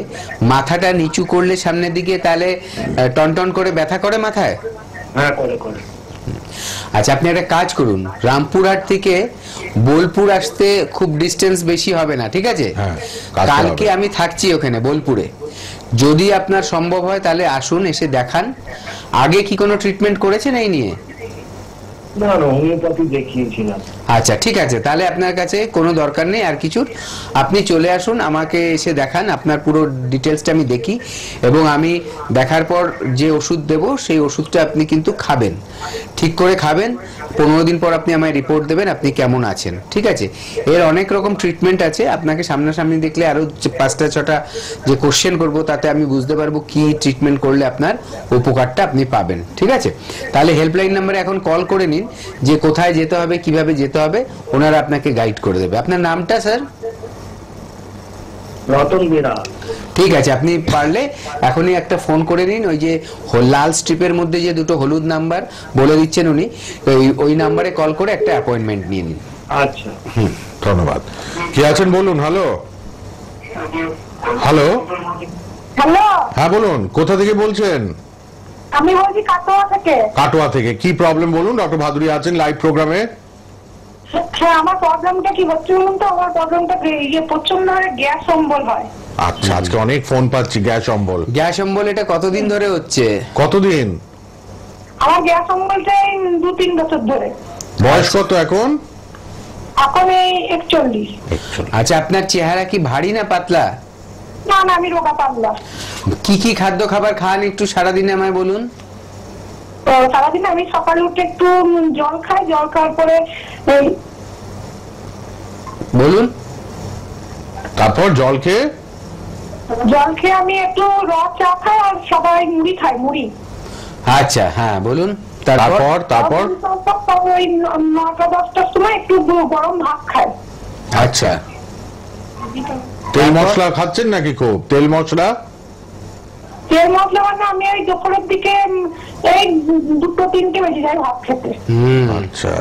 মাথাটা নিচু করলে সামনের দিকে, তাহলে টনটন করে ব্যথা করে মাথায়? হ্যাঁ করে করে। আচ্ছা, আপনি একটা কাজ করুন, রামপুরহাট থেকে বোলপুর আসতে খুব ডিস্টেন্স বেশি হবে না, ঠিক আছে? হ্যাঁ, কাছে কালকে হবে। আমি থাকছি ওখানে বোলপুরে, যদি আপনার সম্ভব হয় তাহলে আসুন, এসে দেখান। আগে কি কোনো ট্রিটমেন্ট করেছেন এই নিয়ে? না না, হোমিওপ্যাথি দেখিয়েছিলাম। আচ্ছা ঠিক আছে, তাহলে আপনার কাছে কোনো দরকার নেই আর কিছুর। আপনি চলে আসুন, আমাকে এসে দেখান, আপনার পুরো ডিটেলসটা আমি দেখি, এবং আমি দেখার পর যে ওষুধ দেব সেই ওষুধটা আপনি কিন্তু খাবেন, ঠিক করে খাবেন। 15 দিন পর আপনি আমায় রিপোর্ট দেবেন আপনি কেমন আছেন, ঠিক আছে? এর অনেক রকম ট্রিটমেন্ট আছে, আপনাকে সামনাসামনি দেখলে আরও 5টা-6টা যে কোশ্চেন করবো তাতে আমি বুঝতে পারবো কি ট্রিটমেন্ট করলে আপনার উপকারটা আপনি পাবেন, ঠিক আছে? তাহলে হেল্পলাইন নাম্বারে এখন কল করে নিন, যে কোথায় যেতে হবে, কিভাবে যেতে হবে, ওনারা আপনাকে গাইড করে দেবে। আপনার নামটা স্যার? রতন বেরা। ঠিক আছে, আপনি পারলে এখনই একটা ফোন করে নিন, ওই যে লাল স্ট্রিপের মধ্যে যে 2টো হলুদ নাম্বার বলে দিচ্ছেন উনি, ওই নাম্বারে কল করে একটা অ্যাপয়েন্টমেন্ট নিয়ে নিন। আচ্ছা, ধন্যবাদ। কে আছেন বলুন। হ্যালো হ্যালো, হ্যালো, হ্যাঁ বলুন, কোথা থেকে বলছেন? আমি বলছি কাটোয়া থেকে। কাটোয়া থেকে। কি প্রবলেম বলুন, ডক্টর ভাদুরী আছেন লাইভ প্রোগ্রামে। হ্যাঁ, আমার প্রবলেমটা কি হচ্ছে বলুন তো? আমার প্রবলেমটা প্রচন্ড গ্যাস অম্বল হয়। আচ্ছা, আজকে অনেক ফোন পাচ্ছি গ্যাস অম্বল। গ্যাস অম্বল এটা কতদিন ধরে হচ্ছে? কতদিন? আমার গ্যাস অম্বলটা 2-3 বছর ধরে। বয়স কত এখন? এখন এই 41। আচ্ছা, আপনার চেহারা কি ভারী না পাতলা? না না, আমি রোগা পাতলা। কি কি খাদ্য খাবার খান একটু সারাদিনে আমায় বলুন। তো সারাদিন আমি সকালে উঠে একটু জল খাই, জল খাওয়ার পরে বলুন। তারপর জল খেয়ে আমি একটু চা খাই, আর সবাই মুড়ি খাই, মুড়ি। আচ্ছা হ্যাঁ বলুন। তারপর তারপর ওই 9টা-10টার সময় একটু গরম ভাত খাই। আচ্ছা, তেল মশলা খাচ্ছেন নাকি? খুব তেল মশলা? তেল মশলা মানে আমি ওই দুপুরের দিকে এই 2-3টে বেজে যায় ভাত খেতে। আচ্ছা,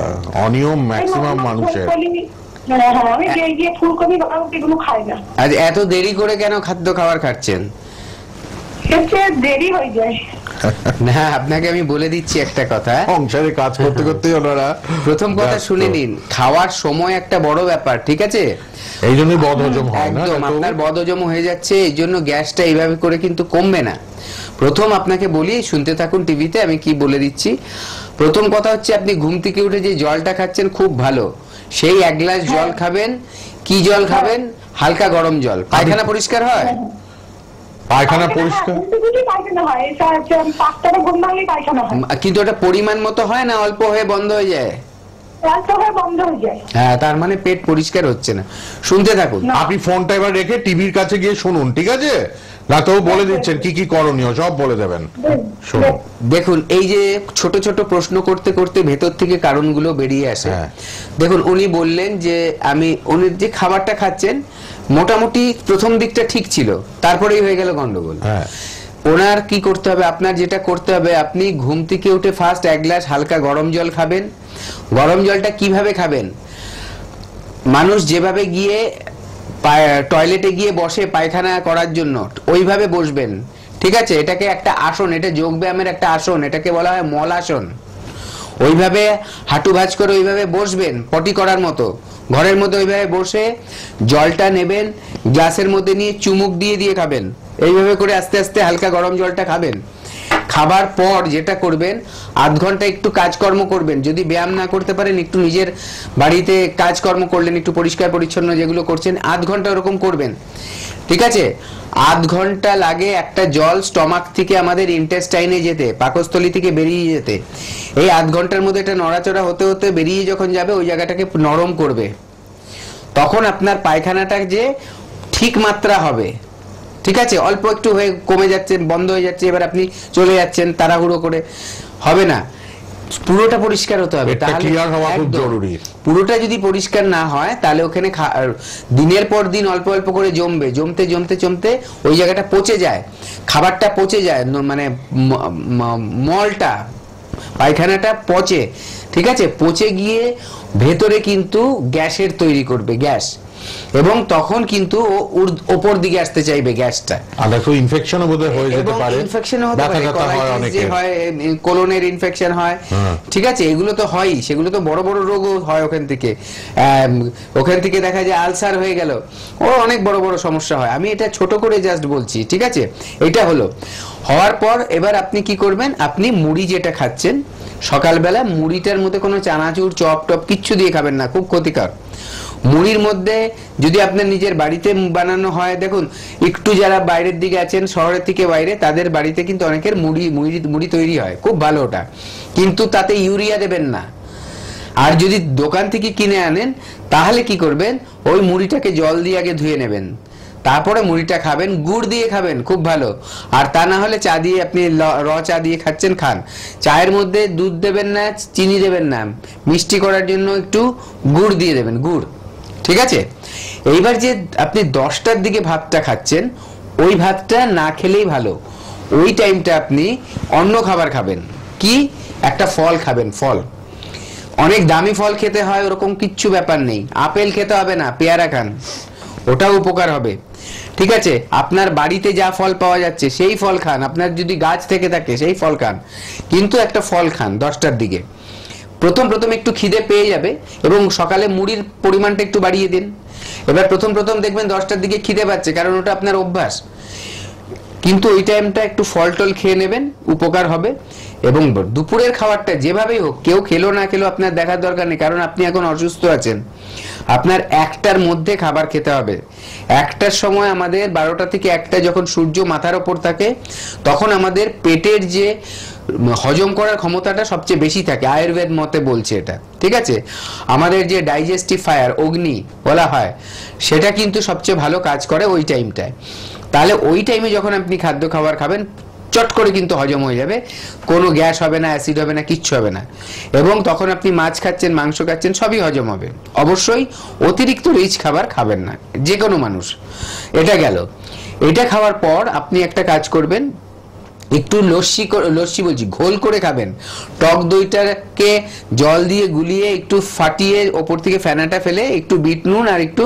অনিয়ম ম্যাক্সিমাম মানুষের। হ্যাঁ, আমি যে ফুলকপি বাঁধাকপি এগুলো খাই না। আজ এত দেরি করে কেন খাদ্য খাবার খাচ্ছেন? দেরি হয়ে যায়। না, আপনাকে আমি বলে দিচ্ছি একটা কথা। সংসারে কাজ করতে করতে ওনারা প্রথম কথা শুনে নিন, খাওয়ার সময় একটা বড় ব্যাপার, ঠিক আছে? এই জন্যই বদহজম হয় না। একদম, আপনার বদহজম হয়ে যাচ্ছে, এই জন্য গ্যাসটা এইভাবে করে কিন্তু কমবে না। প্রথম আপনাকে বলি, শুনতে থাকুন টিভিতে আমি কি বলে দিচ্ছি। প্রথম কথা হচ্ছে, আপনি ঘুম থেকে উঠে যে জলটা খাচ্ছেন খুব ভালো, সেই 1 গ্লাস জল খাবেন। কি জল খাবেন? হালকা গরম জল। পায়খানা পরিষ্কার হয়? পায়খানা পরিষ্কার? কিন্তু ওটা পরিমাণ মতো হয় না, অল্প হয়ে বন্ধ হয়ে যায়? হ্যাঁ, তার মানে পেট পরিষ্কার হচ্ছে না। শুনতে থাকুন। আপনি ফোনটা এবার রেখে টিভির কাছে গিয়ে শুনুন, ঠিক আছে? ডাক্তারবাবু বলে দিচ্ছেন কি কি করণীয়, সব বলে দেবেন। শুনুন। দেখুন, এই যে ছোট ছোট প্রশ্ন করতে করতে ভেতর থেকে কারণগুলো বেরিয়ে আসে। দেখুন, উনি বললেন যে উনি যে খাবারটা খাচ্ছেন মোটামুটি প্রথম দিকটা ঠিক ছিল, তারপরেই হয়ে গেল গন্ডগোল। ওনার কি করতে হবে? আপনার যেটা করতে হবে, আপনি ঘুম থেকে উঠে ফার্স্ট 1 গ্লাস হালকা গরম জল খাবেন। গরম জলটা কিভাবে খাবেন? মানুষ যেভাবে গিয়ে টয়লেটে গিয়ে বসে পায়খানা করার জন্য, ওইভাবে বসবেন, ঠিক আছে? এটাকে একটা আসন, এটা যোগ ব্যায়ামের একটা আসন, এটাকে বলা হয় মল আসন। ওইভাবে হাঁটু ভাঁজ করে ওইভাবে বসবেন, পটি করার মতো ঘরের মধ্যে। ওইভাবে বসে জলটা নেবেন, গ্লাসের মধ্যে নিয়ে চুমুক দিয়ে দিয়ে খাবেন। এইভাবে করে আস্তে আস্তে হালকা গরম জলটা খাবেন। খাবার পর যেটা করবেন, 1/2 ঘন্টা একটু কাজকর্ম করবেন। যদি ব্যায়াম না করতে পারেন, একটু নিজের বাড়িতে কাজকর্ম করলেন, একটু পরিষ্কার পরিচ্ছন্ন যেগুলো করছেন, 1/2 ঘন্টা ওরকম করবেন, ঠিক আছে? 1/2 ঘন্টা লাগে একটা জল স্টমাক থেকে আমাদের ইন্টেস্টাইনে যেতে, পাকস্থলী থেকে বেরিয়ে যেতে। এই 1/2 ঘন্টার মধ্যে এটা নড়াচড়া হতে হতে বেরিয়ে যখন যাবে, ওই জায়গাটাকে নরম করবে। তখন আপনার পায়খানাটা যে ঠিক মাত্রা হবে, ঠিক আছে, অল্প একটু হয়ে কমে যাচ্ছে, বন্ধ হয়ে যাচ্ছে, এবার আপনি চলে যাচ্ছেন তাড়াহুড়ো করে, হবে না, পুরোটা পরিষ্কার হতে হবে। পেটটা ক্লিয়ার হওয়া খুব জরুরি। পুরোটা যদি পরিষ্কার না হয় তাহলে ওখানে দিনের পর দিন অল্প অল্প করে জমবে, জমতে জমতে জমতে ওই জায়গাটা পচে যায়, খাবারটা পচে যায়, মানে মলটা পায়খানাটা পচে, ঠিক আছে, পচে গিয়ে ভেতরে কিন্তু গ্যাসের তৈরি করবে, গ্যাস, এবং তখন কিন্তু ওপর দিকে আসতে চাইবে গ্যাসটা, আর দেখো ইনফেকশনও বোধহয় হয়ে যেতে পারে, ইনফেকশন হতে পারে, অনেকের হয় কোলনের ইনফেকশন হয়, ঠিক আছে, এগুলো তো হয়ই, সেগুলো তো বড় বড় রোগও হয় ওখান থেকে দেখা যায় আলসার হয়ে গেল, ও অনেক বড় বড় সমস্যা হয়। আমি এটা ছোট করে জাস্ট বলছি, ঠিক আছে। এটা হলো হওয়ার পর এবার আপনি কি করবেন, আপনি মুড়ি যেটা খাচ্ছেন সকালবেলা, মুড়িটার মধ্যে কোনো চানাচুর চপ টপ কিচ্ছু দিয়ে খাবেন না, খুব ক্ষতিকর। মুড়ির মধ্যে যদি আপনার নিজের বাড়িতে বানানো হয়, দেখুন একটু যারা বাইরের দিকে আছেন, শহরের থেকে বাইরে, তাদের বাড়িতে কিন্তু অনেকের মুড়ি তৈরি হয়, খুব ভালো ওটা, কিন্তু তাতে ইউরিয়া দেবেন না। আর যদি দোকান থেকে কিনে আনেন তাহলে কি করবেন, ওই মুড়িটাকে জল দিয়ে আগে ধুয়ে নেবেন, তারপরে মুড়িটা খাবেন, গুড় দিয়ে খাবেন, খুব ভালো। আর তা না হলে চা দিয়ে, আপনি র চা দিয়ে খাচ্ছেন, খান, চায়ের মধ্যে দুধ দেবেন না, চিনি দেবেন না, মিষ্টি করার জন্য একটু গুড় দিয়ে দেবেন, গুড়, ঠিক আছে। এইবার যে আপনি 10টার দিকে ভাতটা খাচ্ছেন, ওই ভাতটা না খেলেই ভালো, ওই টাইমটা আপনি অন্য খাবার খাবেন, কি একটা ফল খাবেন, ফল, অনেক দামি ফল খেতে হয় ওরকম কিচ্ছু ব্যাপার নেই, আপেল খেতে হবে না, পেয়ারা খান, ওটাও উপকার হবে, ঠিক আছে। আপনার বাড়িতে যা ফল পাওয়া যাচ্ছে সেই ফল খান, আপনার যদি গাছ থেকে থাকে সেই ফল খান, কিন্তু একটা ফল খান 10টার দিকে। প্রথম একটু খিদে পেয়ে যাবে, এবং সকালে মুড়ির পরিমাণটা একটু বাড়িয়ে দিন। এবার প্রথম দেখবেন 10টার দিকে খিদে পাচ্ছে, কারণ ওটা আপনার অভ্যাস, কিন্তু ওই টাইমটা একটু ফল টল খেয়ে নেবেন, উপকার হবে। এবং দুপুরের খাবারটা যেভাবেই হোক, কেউ খেলো না খেলো আপনার দেখার দরকার নেই, কারণ আপনি এখন অসুস্থ আছেন, আপনার 1টার মধ্যে খাবার খেতে হবে। 1টার সময় আমাদের 12টা থেকে 1টা যখন সূর্য মাথার ওপর থাকে, তখন আমাদের পেটের যে হজম করার ক্ষমতাটা সবচেয়ে বেশি থাকে, আয়ুর্বেদ মতে বলছে এটা, ঠিক আছে। আমাদের যে ডাইজেস্টিভ ফায়ার, অগ্নি বলা হয়, সেটা কিন্তু সবচেয়ে ভালো কাজ করে ওই টাইমটায়। তাহলে ওই টাইমে যখন আপনি খাবার খাবেন, চট করে কিন্তু হজম হয়ে যাবে, কোনো গ্যাস হবে না, অ্যাসিড হবে না, কিচ্ছু হবে না, এবং তখন আপনি মাছ খাচ্ছেন, মাংস খাচ্ছেন, সবই হজম হবে। অবশ্যই অতিরিক্ত রিচ খাবার খাবেন না, যে কোনো মানুষ। এটা গেল। এটা খাওয়ার পর আপনি একটা কাজ করবেন, একটু লস্যি বলছি, ঘোল করে খাবেন। টক দইটাকে জল দিয়ে গুলিয়ে একটু ফাটিয়ে ওপর থেকে ফেনাটা ফেলে একটু বিট নুন আর একটু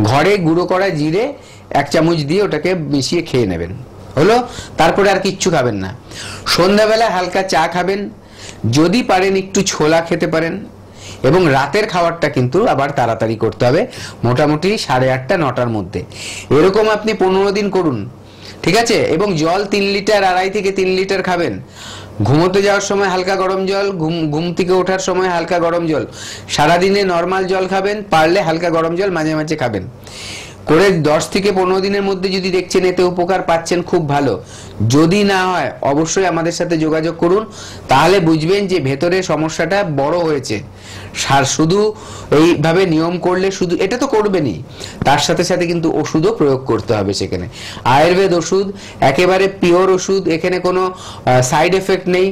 ঘরে গুঁড়ো করা জিরে 1 চামচ দিয়ে ওটাকে মিশিয়ে খেয়ে নেবেন, হলো। তারপরে আর কিচ্ছু খাবেন না। সন্ধ্যাবেলা হালকা চা খাবেন, যদি পারেন একটু ছোলা খেতে পারেন, এবং রাতের খাবারটা কিন্তু আবার তাড়াতাড়ি করতে হবে, মোটামুটি 8:30 9টার মধ্যে। এরকম আপনি 15 দিন করুন, ঠিক আছে। এবং জল 3 লিটার, 2.5 থেকে 3 লিটার খাবেন। ঘুমোতে যাওয়ার সময় হালকা গরম জল, ঘুম থেকে ওঠার সময় হালকা গরম জল, সারাদিনে নর্মাল জল খাবেন, পারলে হালকা গরম জল মাঝে মাঝে খাবেন করে 10 থেকে 15 দিনের মধ্যে যদি দেখছেন এতে উপকার পাচ্ছেন, খুব ভালো। যদি না হয় অবশ্যই আমাদের সাথে যোগাযোগ করুন, তাহলে বুঝবেন যে ভেতরে সমস্যাটা বড় হয়েছে। শুধু এইভাবে নিয়ম করলে শুধু এটা তো করবেনই, তার সাথে সাথে কিন্তু ওষুধও প্রয়োগ করতে হবে সেখানে। আয়ুর্বেদ ওষুধ একেবারে পিওর ওষুধ, এখানে কোনো সাইড এফেক্ট নেই।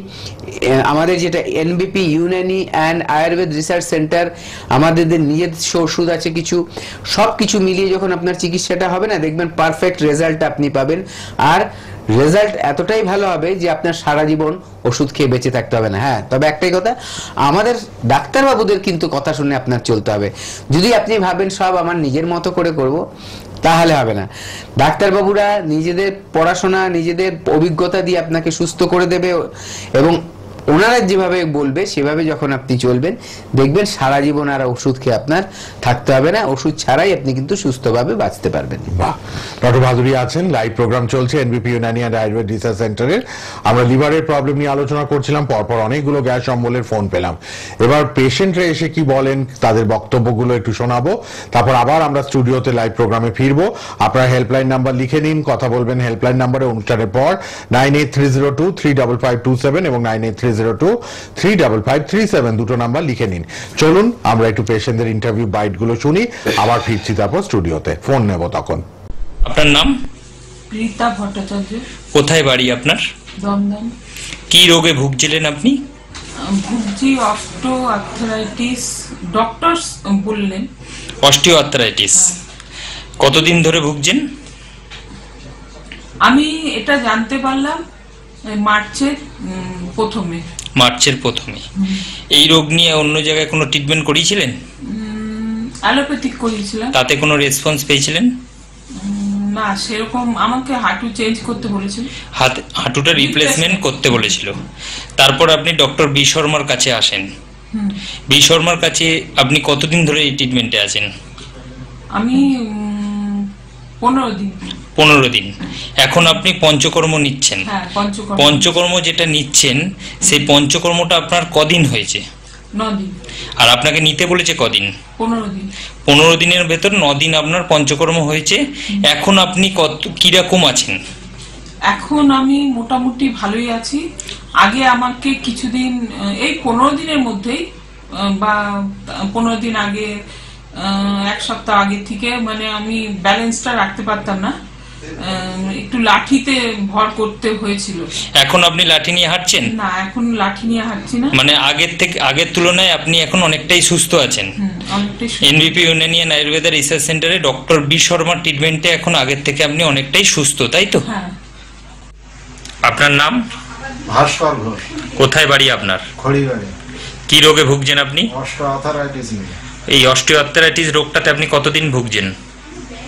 আমাদের যেটা এনবিপি, Unani and Ayurveda research centre, আমাদের নিজস্ব ওষুধ আছে কিছু, সব কিছু মিলিয়ে যখন আপনার চিকিৎসাটা হবে না, দেখবেন পারফেক্ট রেজাল্ট আপনি পাবেন। আর রেজাল্ট এতটাই ভালো হবে যে আপনার সারা জীবন ওষুধ খেয়ে বেঁচে থাকতে হবে না। হ্যাঁ, তবে একটাই কথা, আমাদের ডাক্তারবাবুদের কিন্তু কথা শুনে আপনার চলতে হবে। যদি আপনি ভাবেন সব আমার নিজের মতো করে করব, তাহলে হবে না। ডাক্তারবাবুরা নিজেদের পড়াশোনা, নিজেদের অভিজ্ঞতা দিয়ে আপনাকে সুস্থ করে দেবে, এবং ওনারা যেভাবে বলবে সেভাবে যখন আপনি চলবেন, দেখবেন সারা জীবন আর ওষুধ খেয়ে আপনার থাকতে হবে না, ওষুধ ছাড়াই আপনি কিন্তু সুস্থভাবে বাঁচতে পারবেন। বাহ, ডক্টর ভাদুরী আছেন, লাইভ প্রোগ্রাম চলছে এনবিপি ইউনানি অ্যান্ড আয়ুর্বেদ রিসার্চ সেন্টারের। আমরা লিভারের প্রবলেম নিয়ে আলোচনা করছিলাম, পরপর অনেকগুলো গ্যাস অম্বলের ফোন পেলাম। এবার পেশেন্টরা এসে কি বলেন, তাদের বক্তব্যগুলো একটু শোনাবো, তারপর আবার আমরা স্টুডিওতে লাইভ প্রোগ্রামে ফিরবো। আপনারা হেল্পলাইন নাম্বার লিখে নিন, কথা বলবেন হেল্পলাইন নাম্বারে অনুষ্ঠানের পর 9830235527 এবং 9830235537 দুটো নাম্বার লিখে নিন। চলুন আমরা একটু পেশেন্টদের ইন্টারভিউ বাইট গুলো শুনি, আবার ফিরছি তারপর স্টুডিওতে, ফোন নেব তখন। আপনার নাম? রীতা ভট্টাচার্য, কোথায় বাড়ি আপনার? দমদম। কি রোগে ভুগছিলেন আপনি? ভুগছি অস্টো আর্থারাইটিস, ডক্টর বললেন। অস্টিও আর্থারাইটিস কতদিন ধরে ভুগছেন? আমি এটা জানতে পারলাম মার্চের প্রথমে। মার্চের প্রথমে। এই রোগ নিয়ে অন্য জায়গায় কোনো ট্রিটমেন্ট করিয়েছিলেন? অ্যালোপ্যাথিক করিয়েছিলাম। তাতে কোনো রেসপন্স পেয়েছিলেন? না, সেরকম আমাকে হাঁটু চেঞ্জ করতে বলেছিল, হাঁটুটা রিপ্লেসমেন্ট করতে বলেছিল। তারপর আপনি ডক্টর বি শর্মার কাছে আসেন। বি শর্মার কাছে আপনি কতদিন ধরে এই ট্রিটমেন্টে আছেন? আমি 15 দিন। 15 দিন। এখন আপনি পঞ্চকর্ম নিচ্ছেন। হ্যাঁ, পঞ্চকর্ম যেটা নিচ্ছেন সেই পঞ্চকর্মটা আপনার কদিন হয়েছে? 9 দিন। আর আপনাকে নিতে বলেছে কদিন? 15 দিন। 15 দিনের ভেতর 9 দিন আপনার পঞ্চকর্ম হয়েছে। এখন আপনি কিরকম আছেন? এখন আমি মোটামুটি ভালোই আছি। আগে আমাকে কিছুদিন, এই 15 দিনের মধ্যেই বা 15 দিন আগে, 1 সপ্তাহ আগে থেকে মানে আমি ব্যালেন্সটা রাখতে পারতাম না, একটু লাঠিতে ভর করতে হয়েছিল। এখন আপনি লাঠি নিয়ে হাঁটছেন? না, এখন লাঠি নিয়ে হাঁটছি না। মানে আগের তুলনায় আপনি এখন অনেকটাই সুস্থ আছেন। এনবিপি ইউনানিয়ান আয়ুর্বেদা রিসার্চ সেন্টারে ডক্টর বি শর্মার ট্রিটমেন্টে এখন আগের থেকে আপনি অনেকটাই সুস্থ, তাই তো? হ্যাঁ। আপনার নাম? ভাস্কর ঘোষ। কোথায় বাড়ি আপনার? খড়িবাড়ি। কি রোগে ভুগছেন আপনি? অস্টিওআর্থারাইটিস। এই অস্টিওআর্থারাইটিস রোগটাতে আপনি কতদিন ভুগছেন?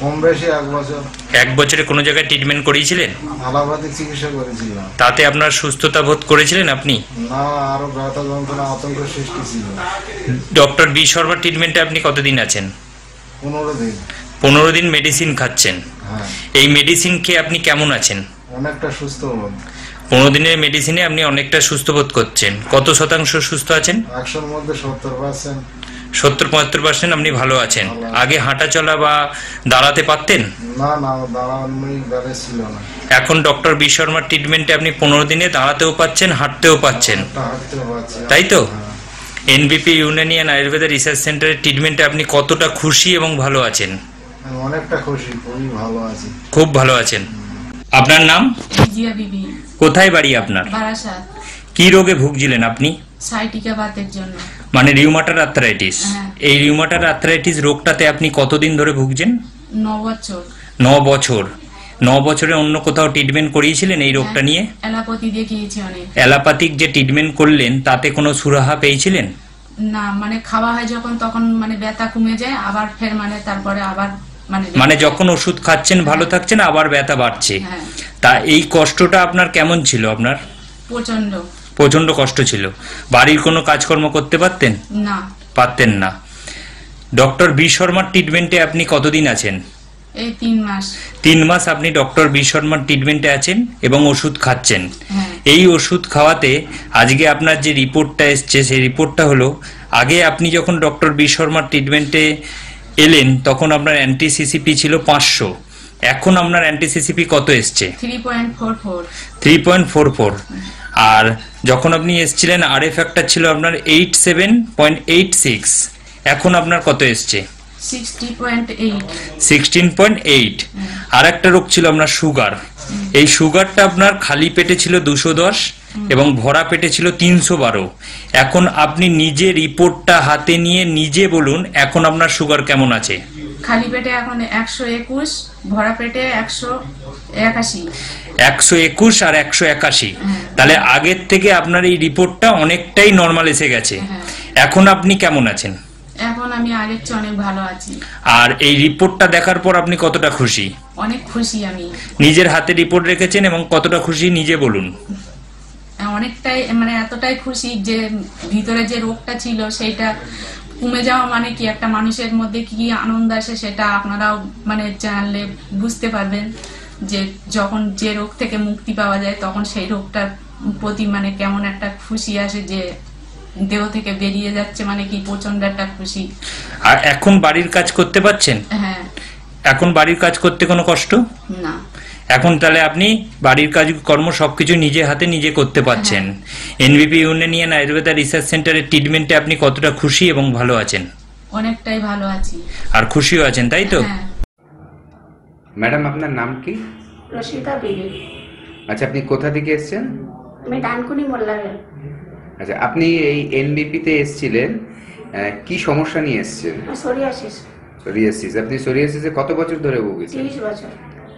কম বেশি 1 বছর। 1 বছরে কোনো জায়গায় ট্রিটমেন্ট করিয়েছিলেন? অ্যালোপ্যাথিক চিকিৎসা করেছিলাম। তাতে আপনার সুস্থতা বোধ করেছিলেন আপনি? না, আরো ব্যথা যন্ত্রণা আতঙ্ক সৃষ্টি ছিল। ডক্টর বি শর্মার ট্রিটমেন্টে আপনি কতদিন আছেন? 15 দিন। 15 দিন মেডিসিন খাচ্ছেন। হ্যাঁ। এই মেডিসিন খেয়ে আপনি কেমন আছেন? অনেকটা সুস্থ বোধ। 15 দিনের মেডিসিনে আপনি অনেকটা সুস্থ বোধ করছেন। কত শতাংশ সুস্থ আছেন? 100-র মধ্যে 70%। 70-75% আপনি ভালো আছেন। আগে হাঁটা চলা বা দাঁড়াতে পারতেন? না, দাঁড়ানোর ব্যালেন্স ছিল না। এখন ডক্টর বি শর্মার ট্রিটমেন্টে আপনি 15 দিনে দাঁড়াতেও পাচ্ছেন, হাঁটতেও পাচ্ছেন, তাই তো? এনবিপি ইউনানিয়ান আয়ুর্বেদা রিসার্চ সেন্টারের ট্রিটমেন্টে আপনি কতটা খুশি এবং ভালো আছেন? অনেকটা খুশি, খুবই ভালো আছি। খুব ভালো আছেন। আপনার নাম? জিয়া বিবি। কোথায় বাড়ি আপনার? বারাসাত। কি রোগে ভুগছিলেন আপনি? সাইটিকা বাতের জন্য। মানে রিউমাটার আর্থ্রাইটিস। এই রিউমাটার আর্থ্রাইটিস রোগটাতে আপনি কতদিন ধরে ভুগছেন? 9 বছর। 9 বছর। 9 বছরে অন্য কোথাও ট্রিটমেন্ট করিয়েছিলেন এই রোগটা নিয়ে? অ্যালোপ্যাথি দেখিয়েছি অনেক। অ্যালোপ্যাথিক যে ট্রিটমেন্ট করলেন তাতে কোনো সুরাহা পেয়েছিলেন? না, মানে খাওয়া হয় যখন তখন মানে ব্যথা কমে যায়, আবার ফের মানে তারপরে আবার মানে যখন ওষুধ খাচ্ছেন ভালো থাকছেন, আবার ব্যথা বাড়ছে। তা এই কষ্টটা আপনার কেমন ছিল? আপনার প্রচন্ড কষ্ট ছিল। বাড়ির কোনো কাজকর্ম করতে পারতেন? না, পারতেন না। ডক্টর বি শর্মার ট্রিটমেন্টে আপনি কতদিন আছেন? এই 3 মাস। 3 মাস আপনি ডক্টর বি শর্মার ট্রিটমেন্টে আছেন এবং ওষুধ খাচ্ছেন। এই ওষুধ খাওয়াতে আজকে আপনার যে রিপোর্টটা এসছে সেই রিপোর্টটা হলো, আগে আপনি যখন ডক্টর বি শর্মার ট্রিটমেন্টে এলেন তখন আপনার অ্যান্টি-সিসিপি ছিল 500, এখন আপনার অ্যান্টি-সিসিপি কত এসছে? 3.44। আর যখন আপনি এসছিলেন আরএফ ফ্যাক্টর ছিল আপনার 87.86, এখন আপনার কত এসছে? 16.8। আর একটা রোগ ছিল আপনার সুগার। এই সুগারটা আপনার খালি পেটে ছিল 210 এবং ভরা পেটে ছিল 312। এখন আপনি নিজে রিপোর্টটা হাতে নিয়ে নিজে বলুন এখন আপনার সুগার কেমন আছে? খালি পেটে এখন 121, ভরা পেটে 181। 121 আর 181। তাহলে আগের থেকে আপনার এই রিপোর্টটা অনেকটাই নরমাল এসে গেছে। এখন আপনি কেমন আছেন? এখন আমি আগের চেয়ে অনেক ভালো আছি। আর এই রিপোর্টটা দেখার পর আপনি কতটা খুশি? অনেক খুশি আমি। নিজের হাতে রিপোর্ট রেখেছেন এবং কতটা খুশি নিজে বলুন। অনেকটাই, মানে এতটাই খুশি যে ভিতরে যে রোগটা ছিল সেটা কমে যাওয়া মানে কি একটা মানুষের মধ্যে কি আনন্দ আসে সেটা আপনারাও মানে জানলে বুঝতে পারবেন, যে যখন যে রোগ থেকে মুক্তি পাওয়া যায় তখন সেই রোগটার প্রতি মানে কেমন একটা খুশি আসে, যে দেহ থেকে বেরিয়ে যাচ্ছে মানে কি প্রচন্ড একটা খুশি। আর এখন বাড়ির কাজ করতে পারছেন? হ্যাঁ। এখন বাড়ির কাজ করতে কোনো কষ্ট না। এখন তাহলে আপনি বাড়ির কাজ কর্ম সবকিছু নিজে হাতে নিজে করতে পারছেন। এনবিপি ইউনানিয়ান আয়ুর্বেদা রিসার্চ সেন্টারের ট্রিটমেন্টে আপনি কতটা খুশি এবং ভালো আছেন? অনেকটাই ভালো আছি। আর খুশিও আছেন, তাই তো? ম্যাডাম আপনার নাম কি? রশিদা বিবি। আচ্ছা, আপনি কোথা থেকে এসেছেন? আমি ডানকুনি মোল্লারে। আচ্ছা, আপনি এই এনবিপি তে এসেছিলেন, কি সমস্যা নিয়ে এসেছেন? সোরিয়াসিস। সোরিয়াসিস। আপনি সোরিয়াসিসে কত বছর ধরে ভুগেছেন? 30 বছর।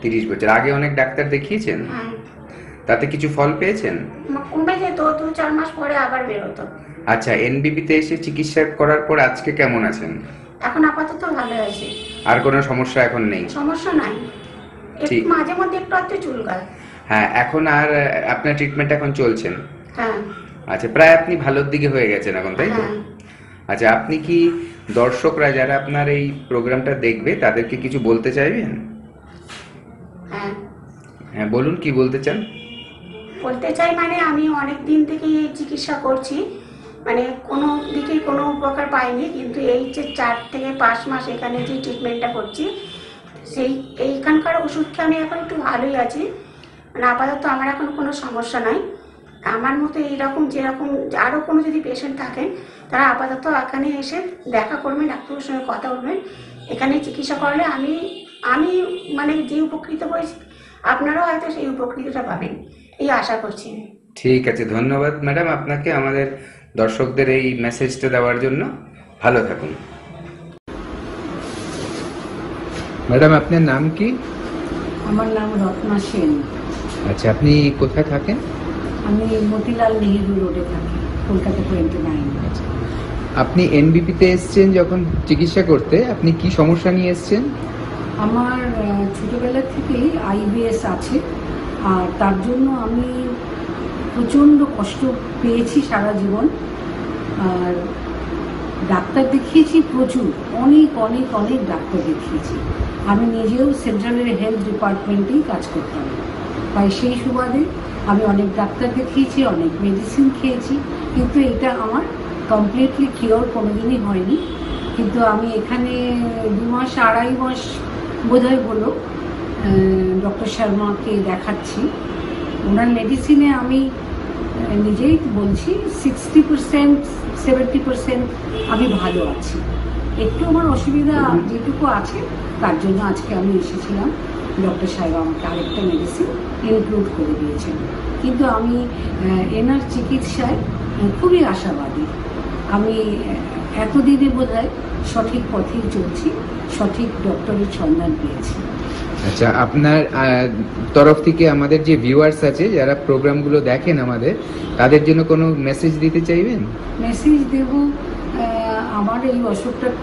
30 বছর। আগে অনেক ডাক্তার দেখিয়েছেন? হ্যাঁ। তাতে কিছু ফল পেয়েছেন? কমে যেত, 2-4 মাস পরে আবার বেরোতো। আচ্ছা, এনবিপি তে এসে চিকিৎসা করার পর আজকে কেমন আছেন? এখন আপাতত ভালো আছি। আর কোনো সমস্যা এখন নেই? সমস্যা নাই, একটু মাঝে মধ্যে একটু চুলকায়। হ্যাঁ, এখন আর আপনার ট্রিটমেন্ট এখন চলছেন? হ্যাঁ। আচ্ছা, প্রায় আপনি ভালোর দিকে হয়ে গেছেন এখন, তাই তো? হ্যাঁ। আচ্ছা, আপনি কি দর্শকরা যারা আপনার এই প্রোগ্রামটা দেখবে তাদেরকে কিছু বলতে চাইবেন? হ্যাঁ। হ্যাঁ, বলুন, কি বলতে চান? বলতে চাই মানে আমি অনেক দিন থেকে এই চিকিৎসা করছি, মানে কোনো দিকে কোনো উপকার পাইনি, কিন্তু এই যে 4 থেকে 5 মাস এখানে যে ট্রিটমেন্টটা করছি, এইখানকার ওষুধ খেয়ে আমি এখন একটু ভালোই আছি। মানে আপাতত আমার এখন কোনো সমস্যা নাই। আমার মতো এইরকম যেরকম আরও কোনো যদি পেশেন্ট থাকেন, তারা আপাতত এখানে এসে দেখা করবেন, ডাক্তারের সঙ্গে কথা বলবেন। এখানে চিকিৎসা করলে আমি মানে যে উপকৃত হয়েছি, আপনারাও হয়তো সেই উপকৃতটা পাবেন, এই আশা করছি। ঠিক আছে, ধন্যবাদ ম্যাডাম আপনাকে আমাদের দর্শকদের এই মেসেজটা দেওয়ার জন্য। ভালো থাকুন। ম্যাডাম, আপনার নাম কি? আমার নাম রত্না সেন। আচ্ছা, আপনি কোথায় থাকেন? আমি মতিলাল নেহেরু রোডে থাকি, কলকাতা 29। আপনি এনবিপি তে এসেছেন যখন চিকিৎসা করতে, আপনি কি সমস্যা নিয়ে এসেছেন? আমার ছোটবেলা থেকেই আইবিএস আছে, আর তার জন্য আমি প্রচণ্ড কষ্ট পেয়েছি সারা জীবন। আর ডাক্তার দেখিয়েছি প্রচুর, অনেক অনেক অনেক ডাক্তার দেখিয়েছি। আমি নিজেও সেন্ট্রালের হেলথ ডিপার্টমেন্টেই কাজ করতাম, তাই সেই সুবাদে আমি অনেক ডাক্তার দেখিয়েছি, অনেক মেডিসিন খেয়েছি, কিন্তু এটা আমার কমপ্লিটলি কিওর কোনোদিনই হয়নি। কিন্তু আমি এখানে 2 মাস 2.5 মাস বোধহয় হলো ডক্টর শর্মাকে দেখাচ্ছি। ওনার মেডিসিনে আমি নিজেই বলছি 60% 70% আমি ভালো আছি। একটু আমার অসুবিধা যেটুকু আছে, তার জন্য আজকে আমি এসেছিলাম। ডক্টর সাহেব আমাকে আরেকটা মেডিসিন ইনক্লুড করে দিয়েছেন, কিন্তু আমি এনার চিকিৎসায় খুবই আশাবাদী। আমি এতদিনে বোধহয় সঠিক পথেই চলছি, সঠিক ডক্টরের সন্ধান পেয়েছি। আচ্ছা, আপনার তরফ থেকে আমাদের যে ভিউয়ার্স আছে যারা প্রোগ্রামগুলো দেখেন আমাদের, তাদের জন্য কোনো মেসেজ দিতে চাইবেন? মেসেজ দেব, আমার এই অসুখটার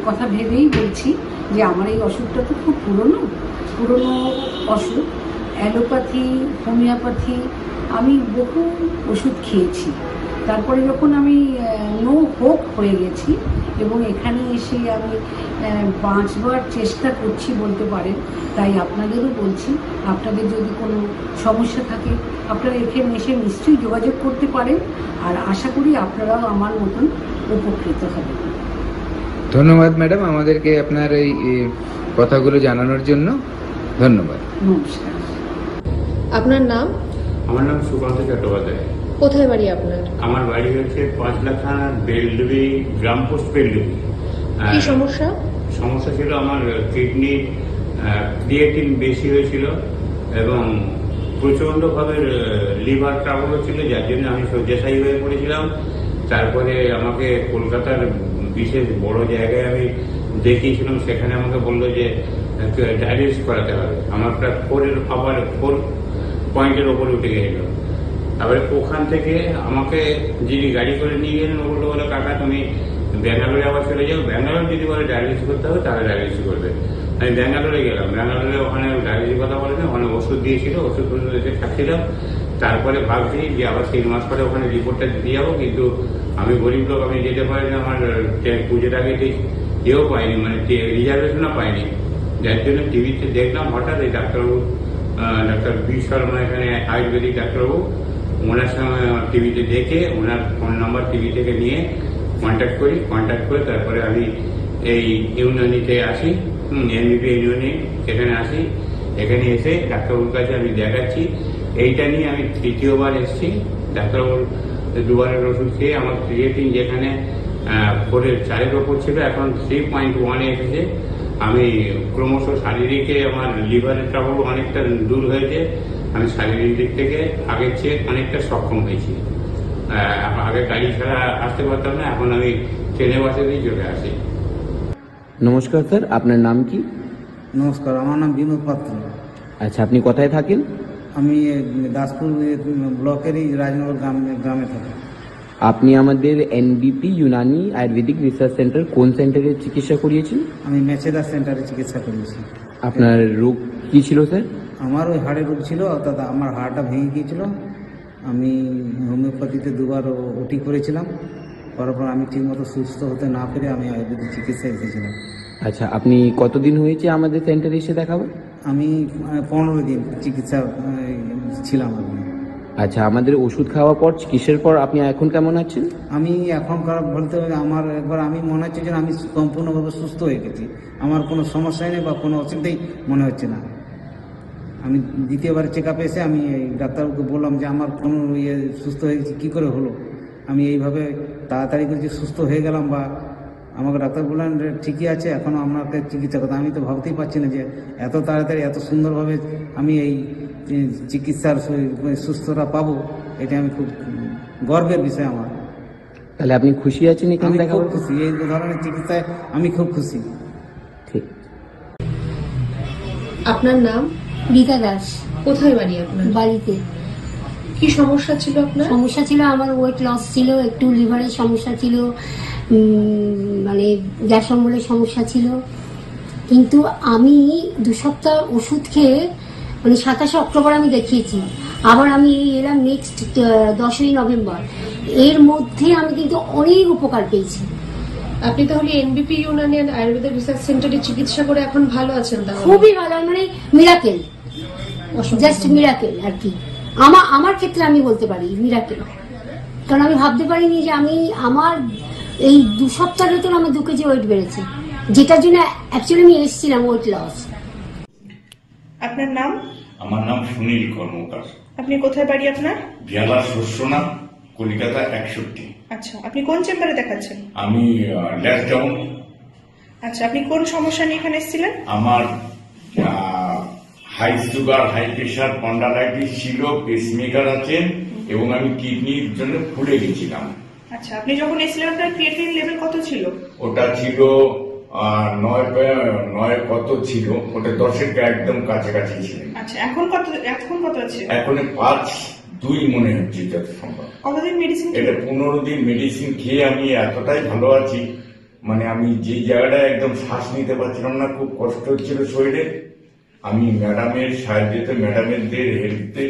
কথা ভেবেই বলছি যে আমার এই অসুখটা তো খুব পুরনো অসুখ। অ্যালোপ্যাথি, হোমিওপ্যাথি, আমি বহু ওষুধ খেয়েছি। তারপরে যখন আমি নো হোপ হয়ে গেছি এবং এখানে এসে আমি বাঁচবার চেষ্টা করছি বলতে পারেন, তাই আপনাদেরও বলছি, আপনাদের যদি কোনো সমস্যা থাকে আপনারা এখানে এসে নিশ্চয়ই যোগাযোগ করতে পারেন, আর আশা করি আপনারাও আমার মতন উপকৃত হবেন। ধন্যবাদ ম্যাডাম আমাদেরকে আপনার এই কথাগুলো জানানোর জন্য। ধন্যবাদ। নমস্কার। আপনার নাম? আমার নাম সুকান্ত চট্টোপাধ্যায়। কোথায় বাড়ি আপনার? আমার বাড়ি হচ্ছে 5 লাখ থানা বেলডুবি, গ্রাম পোস্ট বেলডুবি। কি সমস্যা? সমস্যা ছিল আমার কিডনি ক্রিয়েটিন বেশি হয়েছিল এবং প্রচন্ডভাবে লিভার ট্রাবল হচ্ছিল, যার জন্য আমি শয্যাশায়ী হয়ে পড়েছিলাম। তারপরে আমাকে কলকাতার বিশেষ বড় জায়গায় আমি দেখিয়েছিলাম, সেখানে আমাকে বললো যে ডায়ালিসিস করাতে হবে। আমার প্রায় 4 পয়েন্টের ওপরে উঠে গেছিল। তারপরে ওখান থেকে আমাকে যিনি গাড়ি করে নিয়ে গেলেন, বললো কাকা তুমি ব্যাঙ্গালোরে আবার চলে যাও, ব্যাঙ্গালোর যদি বলে ডায়ালিসিস করতে হবে তাহলে ডায়ালিসিস করবে। আমি ব্যাঙ্গালোরে গেলাম, ব্যাঙ্গালোরে ওখানে ডায়ালিসিস কথা বলেন, ওখানে ওষুধ দিয়েছিল, ওষুধ এসে খাচ্ছিলাম। তারপরে ভাবছি যে আবার 3 মাস পরে ওখানে রিপোর্টটা দিতে যাবো, কিন্তু আমি গরিব লোক, আমি যেতে পারিনি। আমার পুজোর আগে ঠিক ইয়েও পাইনি, মানে রিজার্ভেশনও পাইনি। যার জন্য টিভিতে দেখলাম হঠাৎ এই ডাক্তারবাবু, ডাক্তার বি শর্মা, এখানে আয়ুর্বেদিক ডাক্তারবাবু, ওনার সঙ্গে টিভিতে দেখে ওনার ফোন নাম্বার টিভি থেকে নিয়ে কন্ট্যাক্ট করে তারপরে আমি এই ইউনানিতে আসি, এনবিপি ইউনানি, সেখানে আসি। এখানে এসে ডাক্তারবাবুর কাছে আমি দেখাচ্ছি। এইটা নিয়ে আমি 3য় বার এসেছি। ডাক্তারবাবুর 2বারের ওষুধ খেয়ে আমার ক্রিয়েটিন যেখানে 4-এর ওপর ছিল, এখন 3.1 এসেছে। আমি ক্রমশ শারীরিকে আমার লিভারের ট্রাবল অনেকটা দূর হয়েছে। আমি শারীরিক দিক থেকে আগের চেয়ে অনেকটা সক্ষম হয়েছি। আগে গাড়ি ছাড়া আসতে পারতাম না, এখন আমি ট্রেনে বাসে দিয়ে চলে আসি। নমস্কার স্যার, আপনার নাম কি? নমস্কার, আমার নাম বিনোদ পাত্র। আচ্ছা, আপনি কোথায় থাকেন? আমি দাসপুর ব্লকেরই রাজনগর গ্রামে থাকি। আপনি আমাদের এনবিপি ইউনানি আয়ুর্বেদিক রিসার্চ সেন্টার কোন সেন্টারে চিকিৎসা করিয়েছেন? আমি মেচেদা সেন্টারে চিকিৎসা করিয়েছি। আপনার রোগ কি ছিল স্যার? আমার ওই হাড়ের রোগ ছিল, অর্থাৎ আমার হাড়টা ভেঙে গিয়েছিল। আমি হোমিওপ্যাথিতে 2বার ওটি করেছিলাম, করার পর আমি ঠিকমতো সুস্থ হতে না পেরে আমি আয়ুর্বেদিক চিকিৎসায় এসেছিলাম। আচ্ছা, আপনি কতদিন হয়েছে আমাদের সেন্টারে এসে দেখাবেন? আমি 15 দিন চিকিৎসা ছিলাম। আচ্ছা, আমাদের ওষুধ খাওয়ার পর চিকিৎসার পর আপনি এখন কেমন আছেন? আমি এখনকার বলতে আমার একবার আমি মনে হচ্ছে যে আমি সম্পূর্ণভাবে সুস্থ হয়ে গেছি। আমার কোনো সমস্যাই নেই বা কোনো অসুবিধাই মনে হচ্ছে না। আমি দ্বিতীয়বার চেক আপে এসে আমি এই ডাক্তারবাবুকে বললাম যে আমার কোনো সুস্থ হয়ে গেছি, কী করে হলো। আমি এইভাবে তাড়াতাড়ি করে যে সুস্থ হয়ে গেলাম, বা আমাকে ডাক্তার বললেন ঠিকই আছে, এখনও আপনাকে চিকিৎসা করতে। আমি তো ভাবতেই পারছি না যে এত তাড়াতাড়ি এত সুন্দরভাবে আমি এই চিকিৎসার সুস্থতা পাবো। এটা আমি খুব গর্বের বিষয় আমার। তাহলে আপনি খুশি আছেন এখানে? আমি খুব খুশি, এই ধরনের চিকিৎসায় আমি খুব খুশি। ঠিক। আপনার নাম? রীতা দাস। কোথায় বাড়ি আপনার? বাড়িতে। কি সমস্যা ছিল আপনার? সমস্যা ছিল আমার ওয়েট লস ছিল, একটু লিভারের সমস্যা ছিল, মানে গ্যাস অম্বলের সমস্যা ছিল। কিন্তু আমি 2 সপ্তাহ ওষুধ খেয়ে মানে 27 অক্টোবর আমি দেখিয়েছি, আবার আমি এলাম নেক্সট 10ই নভেম্বর। এর মধ্যে আমি কিন্তু অনেক উপকার পেয়েছি। আপনি তাহলে এনবিপি ইউনানি আয়ুর্বেদিক রিসার্চ সেন্টারে চিকিৎসা করে এখন ভালো আছেন? খুবই ভালো, মানে মিরাকেল, জাস্ট মিরাকেল আর কি। আমার ক্ষেত্রে আমি বলতে পারি মিরাকেল, কারণ আমি ভাবতে পারিনি যে আমি আমার এই 2 সপ্তাহের ভেতর আমার 2 কেজি ওয়েট বেড়েছে, যেটার জন্য অ্যাকচুয়ালি আমি এসেছিলাম ওয়েট লস। আপনার নাম? আমার নাম সুনীল কর্মকার। আপনি কোথায় বাড়ি আপনার? বিয়ালা শস্যনা, কলকাতা 61। আচ্ছা, আপনি কোন চেম্বারে দেখাচ্ছেন? আমি ল্যাস ডাউন। আচ্ছা, আপনি কোন সমস্যা নিয়ে এখানে এসেছিলেন? আমার high sugar, high pressure, spondylitis ছিল, পেসমেকার আছে, এবং আমি কিডনির জন্য ফুলে গেছিলাম। আচ্ছা, আপনি যখন এসেছিলেন আপনার ক্রিয়েটিনিন লেভেল কত ছিল? ওটা ছিল 9 কত ছিল, ওটা 10-এর একদম কাছাকাছি ছিল। আচ্ছা, এখন কত আছে? এখন 5.2 মনে হচ্ছে যত সম্ভব। কতদিন মেডিসিন? এটা 15 দিন মেডিসিন খেয়ে আমি এতটাই ভালো আছি, মানে আমি যে জায়গাটায় একদম শ্বাস নিতে পারছিলাম না, খুব কষ্ট হচ্ছিল শরীরে, আমি ম্যাডামের সাহায্যে, ম্যাডামের হেল্পে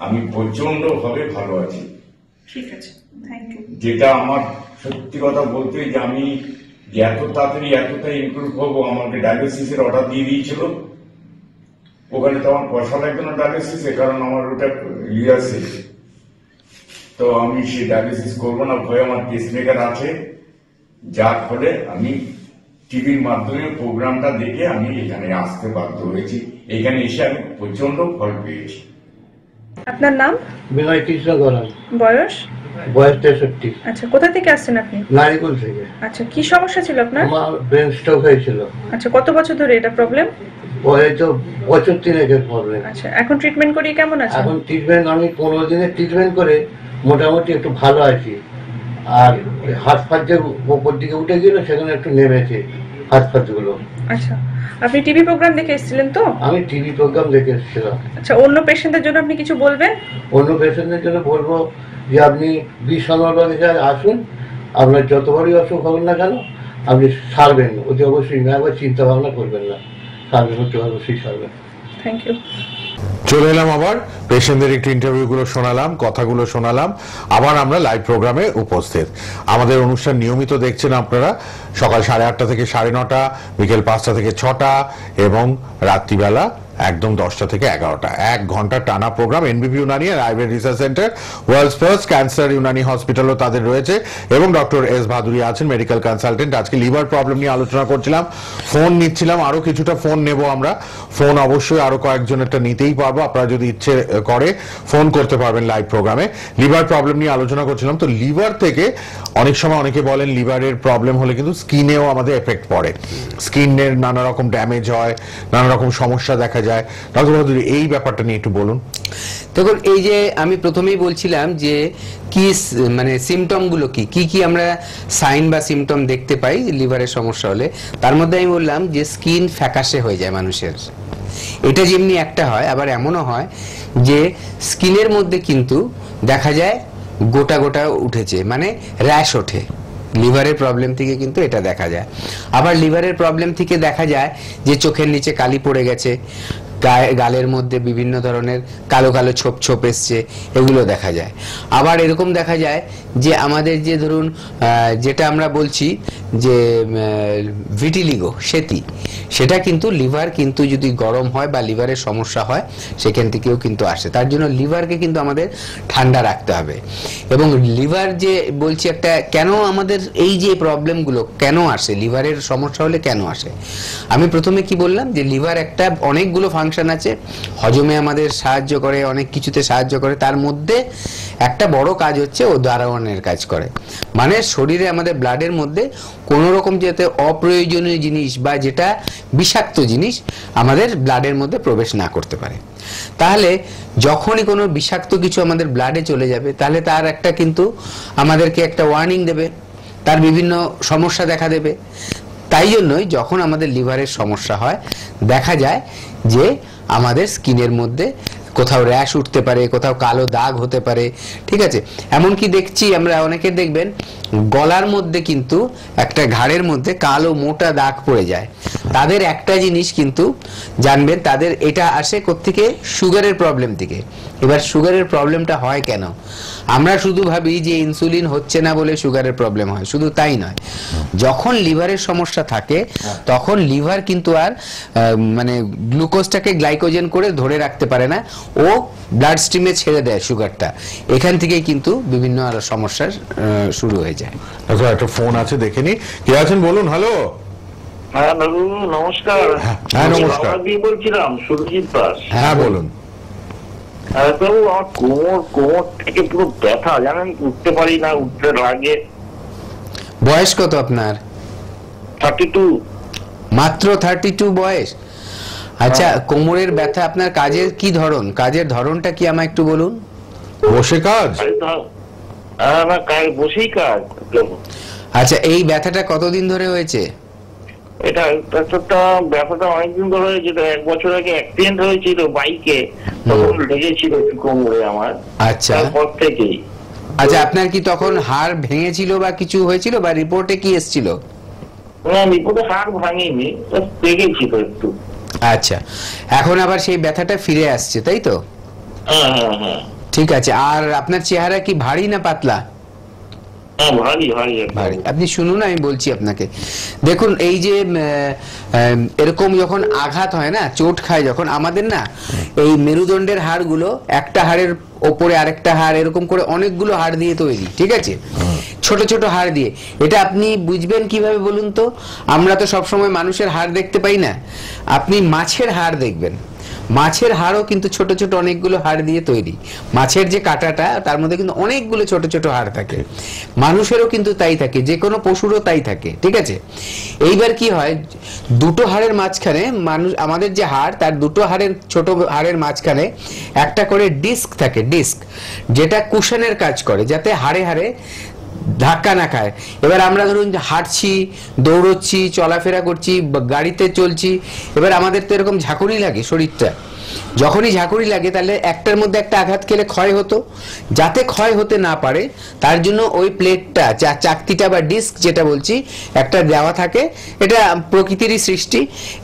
আমি প্রচন্ড ভাবে ভালো আছি। ঠিক আছে, থ্যাংক ইউ। যেটা আমার সত্যি কথা বলতে, যে আমি এত তাড়াতাড়ি এতটাই ইমপ্রুভ হবো, আমাকে ডায়ালিসিসের অর্ডার দিয়ে দিয়েছিল। ওখানে তো আমার পয়সা লাগবে না ডায়ালিসিসে, কারণ আমার ওটা শেষ। তো আমি সেই ডায়ালিসিস করবো না ভয়ে, আমার পেসমেকার আছে, যার ফলে আমি টিভির মাধ্যমে প্রোগ্রামটা দেখে আমি এখানে আসতে বাধ্য হয়েছি। এখানে এসে আমি প্রচন্ড ফল পেয়েছি। আপনার নাম? বিনয় কৃষ্ণ গড়াই। বয়স? বয়স 63। আচ্ছা, কোথা থেকে আসছেন আপনি? নারিকল থেকে। আচ্ছা, কি সমস্যা ছিল আপনার? আমার ব্রেন স্ট্রোক হয়েছিল। আচ্ছা, কত বছর ধরে এটা প্রবলেম? তো বছর 3 প্রবলেম। আচ্ছা, এখন ট্রিটমেন্ট করিয়ে কেমন আছে? এখন ট্রিটমেন্ট আমি 15 দিনের ট্রিটমেন্ট করে মোটামুটি একটু ভালো আছি। আর হাত ফাত যে উপর দিকে উঠে গেল, সেখানে একটু নেমেছে হাত ফাত গুলো। আচ্ছা, আপনি টিভি প্রোগ্রাম দেখে এসেছিলেন তো? আমি টিভি প্রোগ্রাম দেখে এসেছিলাম। আচ্ছা, অন্য পেশেন্টদের জন্য আপনি কিছু বলবেন? অন্য পেশেন্টদের জন্য বলবো যে আপনি বিশ্বনাথ আসুন, আপনার যতবারই অসুখ হবেন না কেন আপনি সারবেন, অতি অবশ্যই না, একবার চিন্তা ভাবনা করবেন না, সারবেন, অতি অবশ্যই সারবেন। Thank you. চলে এলাম আবার, পেশেন্টদের একটু ইন্টারভিউগুলো শোনালাম, কথাগুলো শোনালাম, আবার আমরা লাইভ প্রোগ্রামে উপস্থিত। আমাদের অনুষ্ঠান নিয়মিত দেখছেন আপনারা, সকাল 8:30 থেকে 9:30, বিকেল 5টা থেকে 6টা, এবং রাত্রিবেলা একদম 10টা থেকে 11টা, 1 ঘন্টা টানা প্রোগ্রাম। এনবিপি ইউনানি আর Ayurveda research centre, world's first cancer Unani হসপিটালও তাদের রয়েছে, এবং ডক্টর এস ভাদুরী আছেন মেডিকেল কনসালটেন্ট। আজকে লিভার প্রবলেম নিয়ে আলোচনা করছিলাম, ফোন নিচ্ছিলাম, আরো কিছুটা ফোন নেব আমরা। ফোন অবশ্যই আরো কয়েকজনেরটা নিতেই পারবো, আপনারা যদি ইচ্ছে করে ফোন করতে পারবেন লাইভ প্রোগ্রামে। লিভার প্রবলেম নিয়ে আলোচনা করছিলাম। তো লিভার থেকে অনেক সময় অনেকে বলেন লিভারের প্রবলেম হলে কিন্তু স্কিনেও আমাদের এফেক্ট পড়ে, স্কিনের নানা রকম ড্যামেজ হয়, নানা রকম সমস্যা দেখা যায়। ডক্টর ভাদুরী, এই ব্যাপারটা নিয়ে একটু বলুন। দেখুন, এই যে আমি প্রথমেই বলছিলাম যে কি মানে সিমটম গুলো কি কি আমরা সাইন বা সিমটম দেখতে পাই লিভারের সমস্যা হলে, তার মধ্যে আমি বললাম যে স্কিন ফ্যাকাশে হয়ে যায় মানুষের, এটা যেমনি একটা হয়, আবার এমনও হয় যে স্কিনের মধ্যে কিন্তু দেখা যায় গোটা গোটা উঠেছে, মানে র্যাশ ওঠে। লিভারের প্রবলেম থেকে কিন্তু এটা দেখা যায়। আবার লিভারের প্রবলেম থেকে দেখা যায় যে চোখের নিচে কালি পড়ে গেছে, গালের মধ্যে বিভিন্ন ধরনের কালো কালো ছোপ ছোপ এসছে, এগুলো দেখা যায়। আবার এরকম দেখা যায় যে আমাদের যে ধরুন যেটা আমরা বলছি যে ভিটিলিগো, সেটা কিন্তু লিভার কিন্তু যদি গরম হয় বা লিভারের সমস্যা হয় সেখান থেকেও কিন্তু আসে। তার জন্য লিভারকে কিন্তু আমাদের ঠান্ডা রাখতে হবে। এবং লিভার যে বলছি একটা, কেন আমাদের এই যে প্রবলেমগুলো কেন আসে, লিভারের সমস্যা হলে কেন আসে, আমি প্রথমে কি বললাম যে লিভার একটা অনেকগুলো ফাংশন আছে, হজমে আমাদের সাহায্য করে, অনেক কিছুতে সাহায্য করে, তার মধ্যে একটা বড় কাজ হচ্ছে ও দ্বারায়নের কাজ করে। মানে শরীরে আমাদের ব্লাডের মধ্যে কোন রকম যাতে অপ্রয়োজনীয় জিনিস বা যেটা বিষাক্ত জিনিস আমাদের ব্লাডের মধ্যে প্রবেশ না করতে পারে। তাহলে যখনই কোনো বিষাক্ত কিছু আমাদের ব্লাডে চলে যাবে, তাহলে তার একটা কিন্তু আমাদেরকে একটা ওয়ার্নিং দেবে, তার বিভিন্ন সমস্যা দেখা দেবে। তাই জন্যই যখন আমাদের লিভারের সমস্যা হয় দেখা যায় যে আমাদের স্কিনের মধ্যে কোথাও র্যাশ উঠতে পারে, কোথাও কালো দাগ হতে পারে, ঠিক আছে। এমনকি দেখছি আমরা অনেকের দেখবেন গলার মধ্যে কিন্তু একটা ঘাড়ের মধ্যে কালো মোটা দাগ পড়ে যায়। তাদের একটা জিনিস কিন্তু জানবেন, তাদের এটা আসে কোত্থেকে, সুগারের প্রবলেম থেকে। এবার সুগারের প্রবলেমটা হয় কেন? আমরা শুধু ভাবি যে ইনসুলিন হচ্ছে না বলে সুগারের প্রবলেম হয়, শুধু তাই নয়। যখন লিভারের সমস্যা থাকে তখন লিভার কিন্তু আর মানে গ্লুকোজটাকে গ্লাইকোজেন করে ধরে রাখতে পারে না, ও ব্লাড স্ট্রিমে ছেড়ে দেয় সুগারটা। এখান থেকেই কিন্তু বিভিন্ন আর সমস্যার শুরু হয়ে যায়। আচ্ছা, একটা ফোন আছে, দেখে নি কে আছেন, বলুন। হ্যালো। হ্যাঁ বাবু, নমস্কার। হ্যাঁ নমস্কার। বলছিলাম সুরজিৎ দাস। হ্যাঁ বলুন। বাবু, আমার কোমর থেকে পুরো ব্যথা, জানেন, উঠতে পারি না, উঠতে লাগে। বয়স কত আপনার? 32। মাত্র 32 বয়স? আচ্ছা, কোমরের ব্যথা আপনার কাজের কি ধরন, কাজের ধরনটা কি আমায় একটু বলুন। বসে কাজ? না, বসেই কাজ। আচ্ছা, এই ব্যথাটা কতদিন ধরে হয়েছে? ব্যথাটা অনেকদিন ধরে হয়েছে। 1 বছর আগে অ্যাক্সিডেন্ট হয়েছিল বাইকে, তখন লেগেছিল কোমরে আমার। আচ্ছা, তারপর থেকেই। আচ্ছা, আপনার কি তখন হাড় ভেঙেছিল বা কিছু হয়েছিল, বা রিপোর্টে কি এসেছিল? না, রিপোর্টে হাড় ভাঙেনি, লেগেছিল একটু। আচ্ছা, এখন আবার সেই ব্যথাটা ফিরে আসছে, তাই তো? হ্যাঁ হ্যাঁ হ্যাঁ। ঠিক আছে। আর আপনার চেহারা কি ভারী না পাতলা? ভারী ভারী ভারী। আপনি শুনুন, আমি বলছি আপনাকে। দেখুন, এই যে এরকম যখন আঘাত হয় না, চোট খায় যখন, আমাদের না এই মেরুদণ্ডের হাড়গুলো একটা হাড়ের ওপরে আরেকটা হাড়, এরকম করে অনেকগুলো হাড় দিয়ে তৈরি, ঠিক আছে, ছোট ছোট হাড় দিয়ে। এটা আপনি বুঝবেন কিভাবে বলুন তো? আমরা তো সবসময় মানুষের হাড় দেখতে পাই না, আপনি মাছের হাড় দেখবেন। মাছের হাড়ও কিন্তু ছোট ছোট অনেকগুলো হাড় দিয়ে তৈরি। মাছের যে কাঁটাটা, তার মধ্যে কিন্তু অনেকগুলো ছোট ছোট হাড় থাকে। মানুষেরও কিন্তু তাই থাকে, যে কোনো পশুরও তাই থাকে, ঠিক আছে। এইবার কি হয়, দুটো হাড়ের মাঝখানে আমাদের যে হাড়, তার দুটো হাড়ের ছোট হাড়ের মাঝখানে একটা করে ডিস্ক থাকে, ডিস্ক, যেটা কুশনের কাজ করে, যাতে হাড়ে হাড়ে ধাক্কা না খায়। এবার আমরা ধরুন হাঁটছি, দৌড়চ্ছি, চলাফেরা করছি, গাড়িতে চলছি, এবার আমাদের তো এরকম ঝাঁকুনি লাগে শরীরটা। যখনই ঝাঁকুনি লাগে তাহলে একটার মধ্যে একটা আঘাত খেলে ক্ষয় হতো, যাতে ক্ষয় হতে না পারে তার জন্য ওই প্লেটটা, চাকতিটা বা ডিস্ক যেটা বলছি, একটা দেওয়া থাকে। এটা প্রকৃতিরই সৃষ্টি।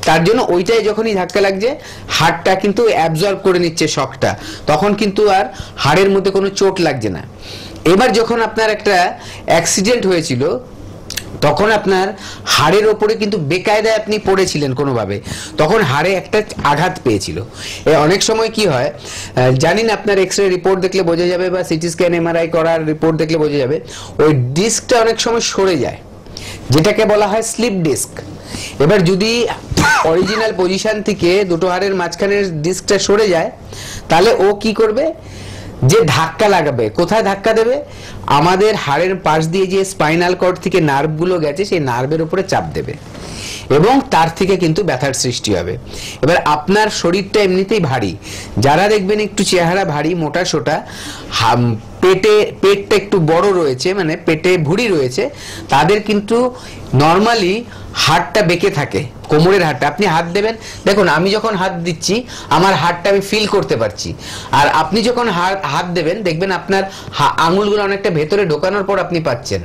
তার জন্য ওইটাই যখনই ধাক্কা লাগছে, হাড়টা কিন্তু অ্যাবজর্ব করে নিচ্ছে শকটা, তখন কিন্তু আর হাড়ের মধ্যে কোনো চোট লাগছে না। এবার যখন আপনার একটা অ্যাক্সিডেন্ট হয়েছিল তখন আপনার হাড়ের ওপরে কিন্তু বেকায়দায় আপনি পড়েছিলেন কোনোভাবে, তখন হাড়ে একটা আঘাত পেয়েছিল। অনেক সময় কি হয় জানি না, আপনার এক্সরে রিপোর্ট দেখলে বোঝা যাবে বা সিটি স্ক্যান এমআরআই করার রিপোর্ট দেখলে বোঝা যাবে, ওই ডিস্কটা অনেক সময় সরে যায়, যেটাকে বলা হয় স্লিপ ডিস্ক। এবার যদি অরিজিনাল পজিশন থেকে দুটো হাড়ের মাঝখানের ডিস্কটা সরে যায়, তাহলে ও কি করবে, যে ধাক্কা লাগাবে, কোথায় ধাক্কা দেবে, আমাদের হাড়ের পাশ দিয়ে যে স্পাইনাল কর্ড থেকে নার্ভগুলো গেছে সেই নার্ভের উপরে চাপ দেবে এবং তার থেকে কিন্তু ব্যথার সৃষ্টি হবে। এবার আপনার শরীরটা এমনিতেই ভারী, যারা দেখবেন একটু চেহারা ভারী, মোটা সোটা, পেটটা একটু বড় রয়েছে, মানে পেটে ভুঁড়ি রয়েছে, তাদের কিন্তু নর্মালি হাড়টা বেঁকে থাকে, কোমরের হাড়টা। আপনি হাত দেবেন, দেখুন আমি যখন হাত দিচ্ছি আমার হাড়টা আমি ফিল করতে পারছি, আর আপনি যখন হাত দেবেন দেখবেন আপনার আঙুলগুলো অনেকটা ভেতরে ঢোকানোর পর আপনি পাচ্ছেন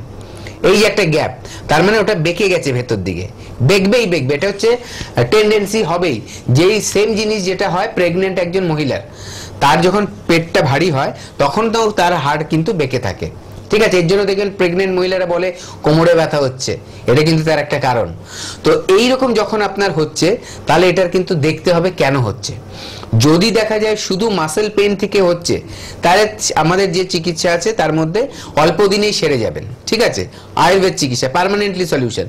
এই একটা গ্যাপ, তার মানে ওটা বেঁকে গেছে ভেতর দিকে, বেঁকবেই, এটা হচ্ছে টেন্ডেন্সি হবেই। যেই সেম জিনিস যেটা হয় প্রেগনেন্ট একজন মহিলার, তার যখন পেটটা ভারী হয় তখন তো তার হাড় কিন্তু বেঁকে থাকে, ঠিক আছে। এর জন্য দেখবেন প্রেগনেন্ট মহিলারা বলে কোমরে ব্যথা হচ্ছে, এটা কিন্তু তার একটা কারণ। তো এইরকম যখন আপনার হচ্ছে, তাহলে এটার কিন্তু দেখতে হবে কেন হচ্ছে। যদি দেখা যায় শুধু মাসেল পেন থেকে হচ্ছে, তাহলে আমাদের যে চিকিৎসা আছে তার মধ্যে অল্প দিনেই সেরে যাবেন, ঠিক আছে, আয়ুর্বেদ চিকিৎসা, পার্মানেন্টলি সলিউশন।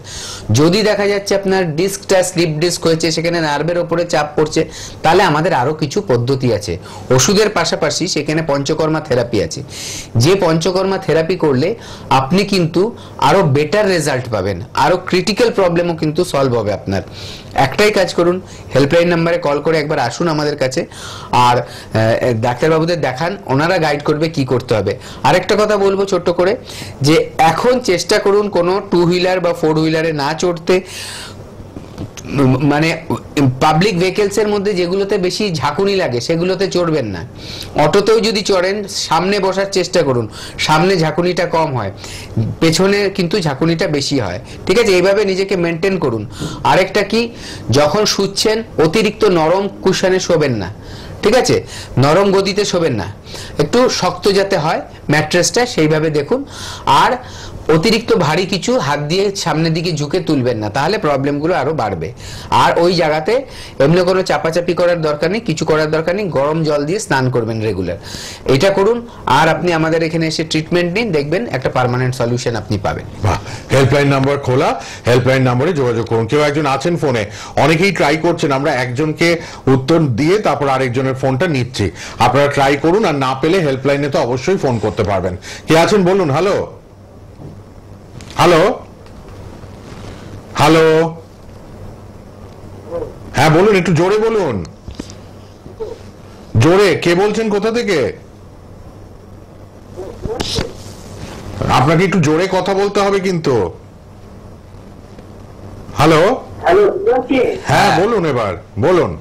যদি দেখা যাচ্ছে আপনার ডিস্কটা স্লিপ ডিস্ক হয়েছে, সেখানে নার্ভের ওপরে চাপ পড়ছে, তাহলে আমাদের আরো কিছু পদ্ধতি আছে। ওষুধের পাশাপাশি সেখানে পঞ্চকর্মা থেরাপি আছে, যে পঞ্চকর্মা থেরাপি করলে আপনি কিন্তু আরো বেটার রেজাল্ট পাবেন, আরো ক্রিটিক্যাল প্রবলেমও কিন্তু সলভ হবে আপনার। একটাই কাজ করুন, হেল্পলাইন নাম্বারে কল করে একবার আসুন আমাদের কাছে, আর ডাক্তারবাবুদের দেখান, ওনারা গাইড করবে কি করতে হবে। আরেকটা কথা বলবো ছোট্ট করে, যে এখন চেষ্টা করুন কোনো 2 হুইলার বা 4 হুইলারে না চড়তে, মানে পাবলিক ভেহিকলস এর মধ্যে যেগুলোতে বেশি ঝাঁকুনি লাগে সেগুলোতে চড়বেন না। অটোতেও যদি চড়েন সামনে বসার চেষ্টা করুন, সামনে ঝাঁকুনিটা কম হয়, পেছনে কিন্তু ঝাঁকুনিটা বেশি হয়, ঠিক আছে। এইভাবে নিজেকে মেনটেন করুন। আরেকটা কি, যখন শুচ্ছেন অতিরিক্ত নরম কুশনে শোবেন না, ঠিক আছে, নরম গদিতে শোবেন না, একটু শক্ত যাতে হয় ম্যাট্রেসটা সেইভাবে দেখুন। আর অতিরিক্ত ভারী কিছু হাত দিয়ে সামনের দিকে ঝুঁকে তুলবেন না, তাহলে প্রবলেমগুলো আরো বাড়বে। আর ওই জায়গাতে এমনি কোনো চাপাচাপি করার দরকার নেই, কিছু করার দরকার নেই, গরম জল দিয়ে স্নান করবেন রেগুলার, এটা করুন। আর আপনি আমাদের এখানে এসে ট্রিটমেন্ট নিন, দেখবেন একটা পার্মানেন্ট সলিউশন আপনি পাবেন। হেল্পলাইন নাম্বার খোলা, হেল্পলাইন নম্বরে যোগাযোগ করুন। কেউ একজন আছেন ফোনে, অনেকেই ট্রাই করছেন, আমরা একজনকে উত্তর দিয়ে তারপর আরেকজনের ফোনটা নিচ্ছি, আপনারা ট্রাই করুন, আর না পেলে হেল্পলাইনে তো অবশ্যই ফোন করতে পারবেন। কে আছেন বলুন। হ্যালো হ্যালো হ্যালো, হ্যাঁ বলুন, একটু জোরে বলুন, জোরে। কে বলছেন, কোথা থেকে? আপনাকে একটু জোরে কথা বলতে হবে কিন্তু। হ্যালো, হ্যাঁ বলুন, এবার বলুন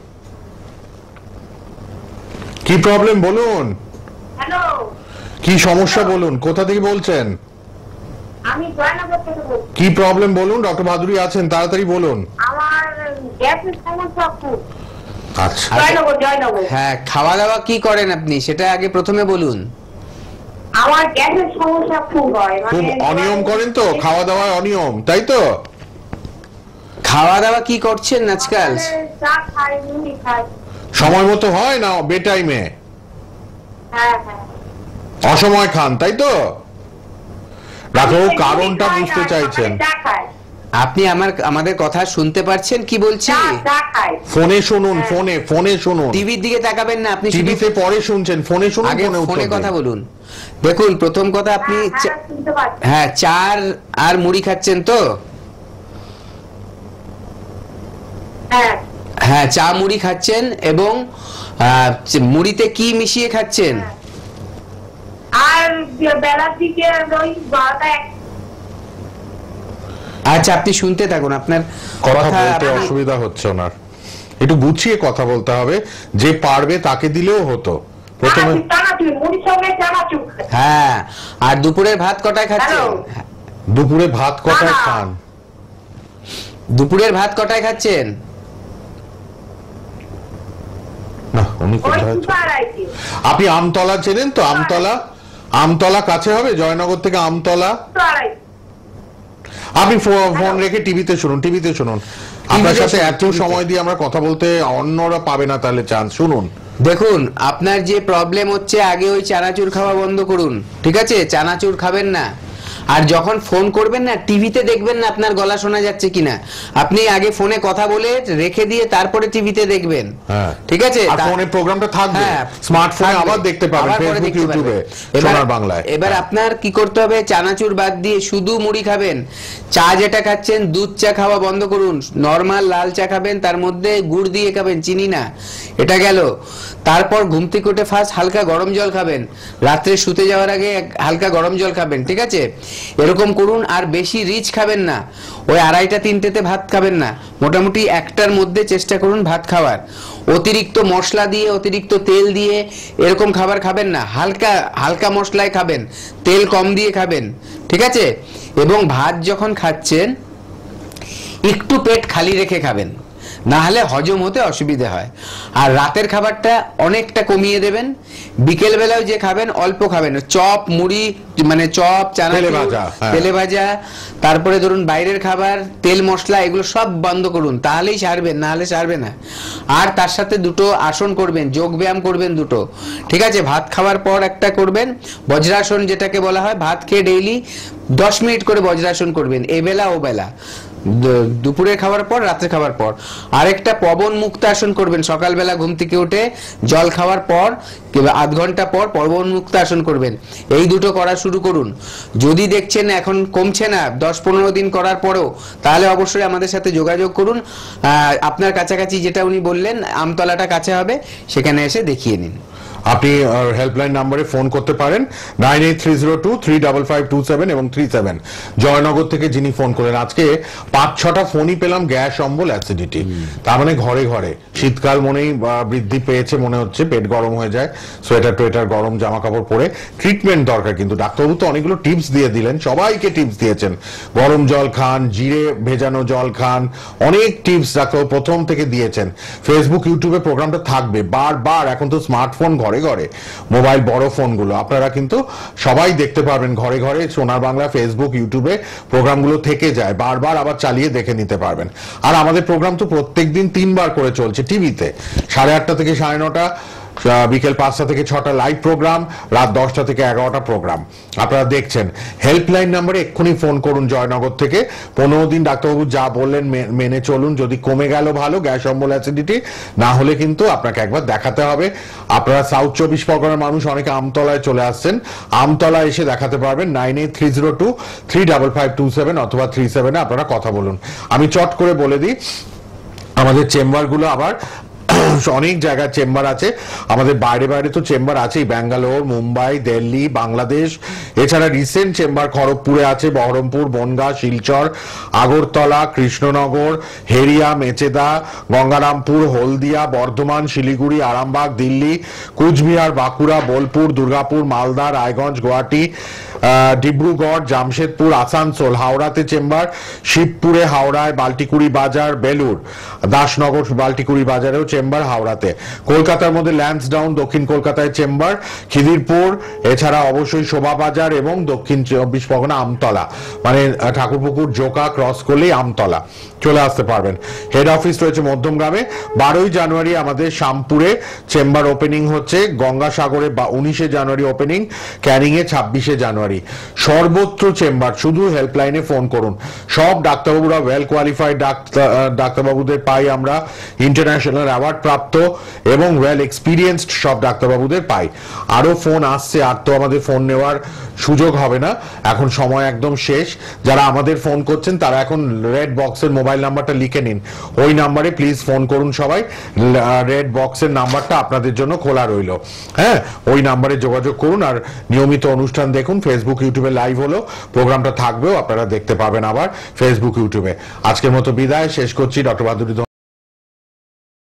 কি প্রবলেম, বলুন কি সমস্যা, বলুন কোথা থেকে বলছেন, আমি জয়নগর থেকে বলছি। কি প্রবলেম বলুন, ডক্টর ভাদুরী আছেন, তাড়াতাড়ি বলুন। আমার গ্যাসের সমস্যা খুব। আচ্ছা, জয়নগর। হ্যাঁ, খাওয়া দাওয়া কি করেন আপনি সেটা আগে প্রথমে বলুন। আমার গ্যাসের সমস্যা খুব হয়, খুব অনিয়ম করেন তো, খাওয়া দাওয়ায় অনিয়ম, তাই তো? খাওয়া দাওয়া কি করছেন আজকাল? চা খাই, মুড়ি খাই। সময় মতো হয় না, বে টাইমে? হ্যাঁ হ্যাঁ। অসময় খান, তাই তো? ডাক্তারবাবু কারণটা বুঝতে চাইছেন। আপনি আমাদের কথা শুনতে পারছেন কি বলছি? ফোনে শুনুন, ফোনে শুনুন, টিভির দিকে তাকাবেন না, আপনি টিভিতে পরে শুনছেন, ফোনে শুনুন, আগে ফোনে কথা বলুন। দেখুন, প্রথম কথা আপনি হ্যাঁ চা আর মুড়ি খাচ্ছেন তো? হ্যাঁ, চা মুড়ি খাচ্ছেন, এবং মুড়িতে কি মিশিয়ে খাচ্ছেন? আর বেলার দিকে ওই 12টা। আচ্ছা, আপনি শুনতে থাকুন, আপনার কথা বলতে অসুবিধা হচ্ছে ওনার, একটু গুছিয়ে কথা বলতে হবে, যে পারবে তাকে দিলেও হতো প্রথমে। হ্যাঁ, আর দুপুরের ভাত কটায় খাচ্ছেন? দুপুরে ভাত কটায় খান? দুপুরের ভাত কটায় খাচ্ছেন? না, উনি কোথায়? আপনি আমতলা চেনেন তো? আমতলা, আমতলা কাছে হবে জয়নগর থেকে? আমতলা আপনি ফোন রেখে টিভিতে শুনুন আপনার সাথে এত সময় দিয়ে আমরা কথা বলতে অন্যরা পাবে না, তাহলে চান্স শুনুন। দেখুন, আপনার যে প্রবলেম হচ্ছে, আগে ওই চানাচুর খাওয়া বন্ধ করুন, ঠিক আছে? চানাচুর খাবেন না। আর যখন ফোন করবেন না, টিভিতে দেখবেন না আপনার গলা শোনা যাচ্ছে কিনা। আপনি আগে ফোনে কথা বলে রেখে দিয়ে তারপরে টিভিতে দেখবেন, ঠিক আছে? আর ফোনে প্রোগ্রামটা থাকবে, স্মার্টফোনে আবার দেখতে পাবেন, ফেসবুক, ইউটিউবে, সোনার বাংলায়। এবার আপনার কি করতে হবে, চানাচুর বাদ দিয়ে শুধু মুড়ি খাবেন। চা যেটা খাচ্ছেন, দুধ চা খাওয়া বন্ধ করুন। নরমাল লাল চা খাবেন, তার মধ্যে গুড় দিয়ে খাবেন, চিনি না। এটা গেল। তারপর ঘুম থেকে উঠে ফার্স্ট হালকা গরম জল খাবেন, রাত্রে শুতে যাওয়ার আগে হালকা গরম জল খাবেন, ঠিক আছে? এরকম করুন। আর বেশি রিচ খাবেন না, ওই 2:30-3টেতে ভাত খাবেন না, মোটামুটি 1টার মধ্যে চেষ্টা করুন ভাত খাওয়ার। অতিরিক্ত মশলা দিয়ে, অতিরিক্ত তেল দিয়ে এরকম খাবার খাবেন না, হালকা হালকা মশলায় খাবেন, তেল কম দিয়ে খাবেন, ঠিক আছে? এবং ভাত যখন খাচ্ছেন একটু পেট খালি রেখে খাবেন, না হলে হজম হতে অসুবিধা হয়। আর রাতের খাবারটা অনেকটা কমিয়ে দেবেন। বিকেল বেলায় যে খাবেন অল্প খাবেন, চপ মুড়ি, মানে চপ, চানাচুর, তেলে ভাজা, তারপরে ধরুন বাইরের খাবার, তেল মশলা, এগুলো সব বন্ধ করুন, তাহলেই সারবেন, না হলে সারবে না। আর তার সাথে 2টো আসন করবেন, যোগ ব্যায়াম করবেন 2টো, ঠিক আছে? ভাত খাওয়ার পর একটা করবেন বজ্রাসন, যেটাকে বলা হয়। ভাত খেয়ে ডেইলি 10 মিনিট করে বজ্রাসন করবেন, এবেলা ও বেলা, দুপুরের খাবার পর, রাত্রে খাবার পর। আরেকটা পবন মুক্ত আসন করবেন, সকালবেলা ঘুম থেকে উঠে জল খাওয়ার পর কিংবা আধ ঘন্টা পর পবন মুক্ত আসন করবেন। এই 2টো করা শুরু করুন। যদি দেখছেন এখন কমছে না 10-15 দিন করার পরেও, তাহলে অবশ্যই আমাদের সাথে যোগাযোগ করুন। আপনার কাছাকাছি যেটা উনি বললেন আমতলাটা কাছে হবে, সেখানে এসে দেখিয়ে নিন। আপনি হেল্পলাইন নম্বরে ফোন করতে পারেন 9830235527 এবং 37। জয়নগর থেকে যিনি ফোন করেন, আজকে 5-6টা ফোনই পেলাম গ্যাস, অম্বল, অ্যাসিডিটি। তার মানে ঘরে ঘরে শীতকাল মনেই বৃদ্ধি পেয়েছে, মনে হচ্ছে পেট গরম হয়ে যায়, সোয়েটার টোয়েটার, গরম জামা কাপড় পরে ট্রিটমেন্ট দরকার। কিন্তু ডাক্তারবাবু তো অনেকগুলো টিপস দিয়ে দিলেন, সবাইকে টিপস দিয়েছেন, গরম জল খান, জিরে ভেজানো জল খান, অনেক টিপস ডাক্তারবাবু প্রথম থেকে দিয়েছেন। ফেসবুক, ইউটিউবে প্রোগ্রামটা থাকবে বারবার। এখন তো স্মার্টফোন ঘরে ঘরে, মোবাইল, বড় ফোনগুলো, আপনারা কিন্তু সবাই দেখতে পারবেন ঘরে ঘরে। সোনার বাংলা ফেসবুক, ইউটিউবে প্রোগ্রামগুলো থেকে যায়, বারবার আবার চালিয়ে দেখে নিতে পারবেন। আর আমাদের প্রোগ্রাম তো প্রত্যেকদিন 3বার করে চলছে টিভিতে, 8:30 থেকে 9:30, বিকেল 5টা থেকে 6টা লাইভ প্রোগ্রাম, রাত 10টা থেকে 11টা প্রোগ্রাম আপনারা দেখছেন। হেল্পলাইন নাম্বারে এক্ষুনি ফোন করুন জয়নগর থেকে। 15 দিন ডাক্তারবাবু যা বললেন মেনে চলুন, যদি কমে গেল ভালো, গ্যাস, অম্বল, অ্যাসিডিটি, না হলে কিন্তু আপনাকে একবার দেখাতে হবে। আপনারা সাউথ 24 পরগনার মানুষ অনেকে আমতলায় চলে আসছেন, আমতলা এসে দেখাতে পারবেন। 9830235527 অথবা 37-এ আপনারা কথা বলুন। আমি চট করে বলে দিই আমাদের চেম্বারগুলো, আবার অনেক জায়গায় চেম্বার আছে আমাদের, বাইরে বাইরে তো চেম্বার আছেই, ব্যাঙ্গালোর, মুম্বাই, দিল্লি, বাংলাদেশ। এছাড়া রিসেন্ট চেম্বার খড়গপুরে আছে, বহরমপুর, বনগাঁ, শিলচর, আগরতলা, কৃষ্ণনগর, হেরিয়া, মেচেদা, গঙ্গারামপুর, হলদিয়া, বর্ধমান, শিলিগুড়ি, আরামবাগ, দিল্লি, কুচবিহার, বাঁকুড়া, বোলপুর, দুর্গাপুর, মালদা, রায়গঞ্জ, গুয়াহাটি, ডিব্রুগড়, জামশেদপুর, আসানসোল। হাওড়াতে চেম্বার, শিবপুরে, হাওড়ায়, বাল্টিকুড়ি বাজার, বেলুর, দাসনগর, বাল্টিকুড়ি বাজারেও চেম্বার হাওড়াতে। কলকাতার মধ্যে ল্যান্সডাউন, দক্ষিণ কলকাতায় চেম্বার, খিদিরপুর, এছাড়া অবশ্যই শোভাবাজার এবং দক্ষিণ 24 পরগনা আমতলা, মানে ঠাকুরপুকুর জোকা ক্রস করলেই আমতলা চলে আসতে পারবেন। হেড অফিস রয়েছে মধ্যমগ্রামে। 12ই জানুয়ারি আমাদের শ্যামপুরে চেম্বার ওপেনিং হচ্ছে, গঙ্গাসাগরে 19শে জানুয়ারি ওপেনিং, ক্যানিংয়ে 26শে জানুয়ারি। সর্বত্র চেম্বার, শুধু হেল্পলাইনে ফোন করুন। সব ডাক্তারবাবুরা ওয়েল কোয়ালিফাইড ডাক্তারবাবুদের পাই আমরা, ইন্টারন্যাশনাল অ্যাওয়ার্ড প্রাপ্ত এবং ওয়েল এক্সপিরিয়েন্সড সব ডাক্তারবাবুদের পাই। আরো ফোন আসছে, আর তো আমাদের ফোন নেওয়ার সুযোগ হবে না, এখন সময় একদম শেষ। যারা আমাদের ফোন করছেন তারা এখন রেড বক্সের মোবাইল নাম্বারটা লিখে নিন, ওই নাম্বারে প্লিজ ফোন করুন সবাই। রেড বক্সের নাম্বারটা আপনাদের জন্য খোলা রইল, হ্যাঁ, ওই নাম্বারে যোগাযোগ করুন। আর নিয়মিত অনুষ্ঠান দেখুন, ফেসবুক, ইউটিউবে লাইভ হলো, প্রোগ্রামটা থাকবেও, আপনারা দেখতে পাবেন আবার ফেসবুক, ইউটিউবে। আজকের মতো বিদায়, শেষ করছি। ডক্টর বাদুড়ি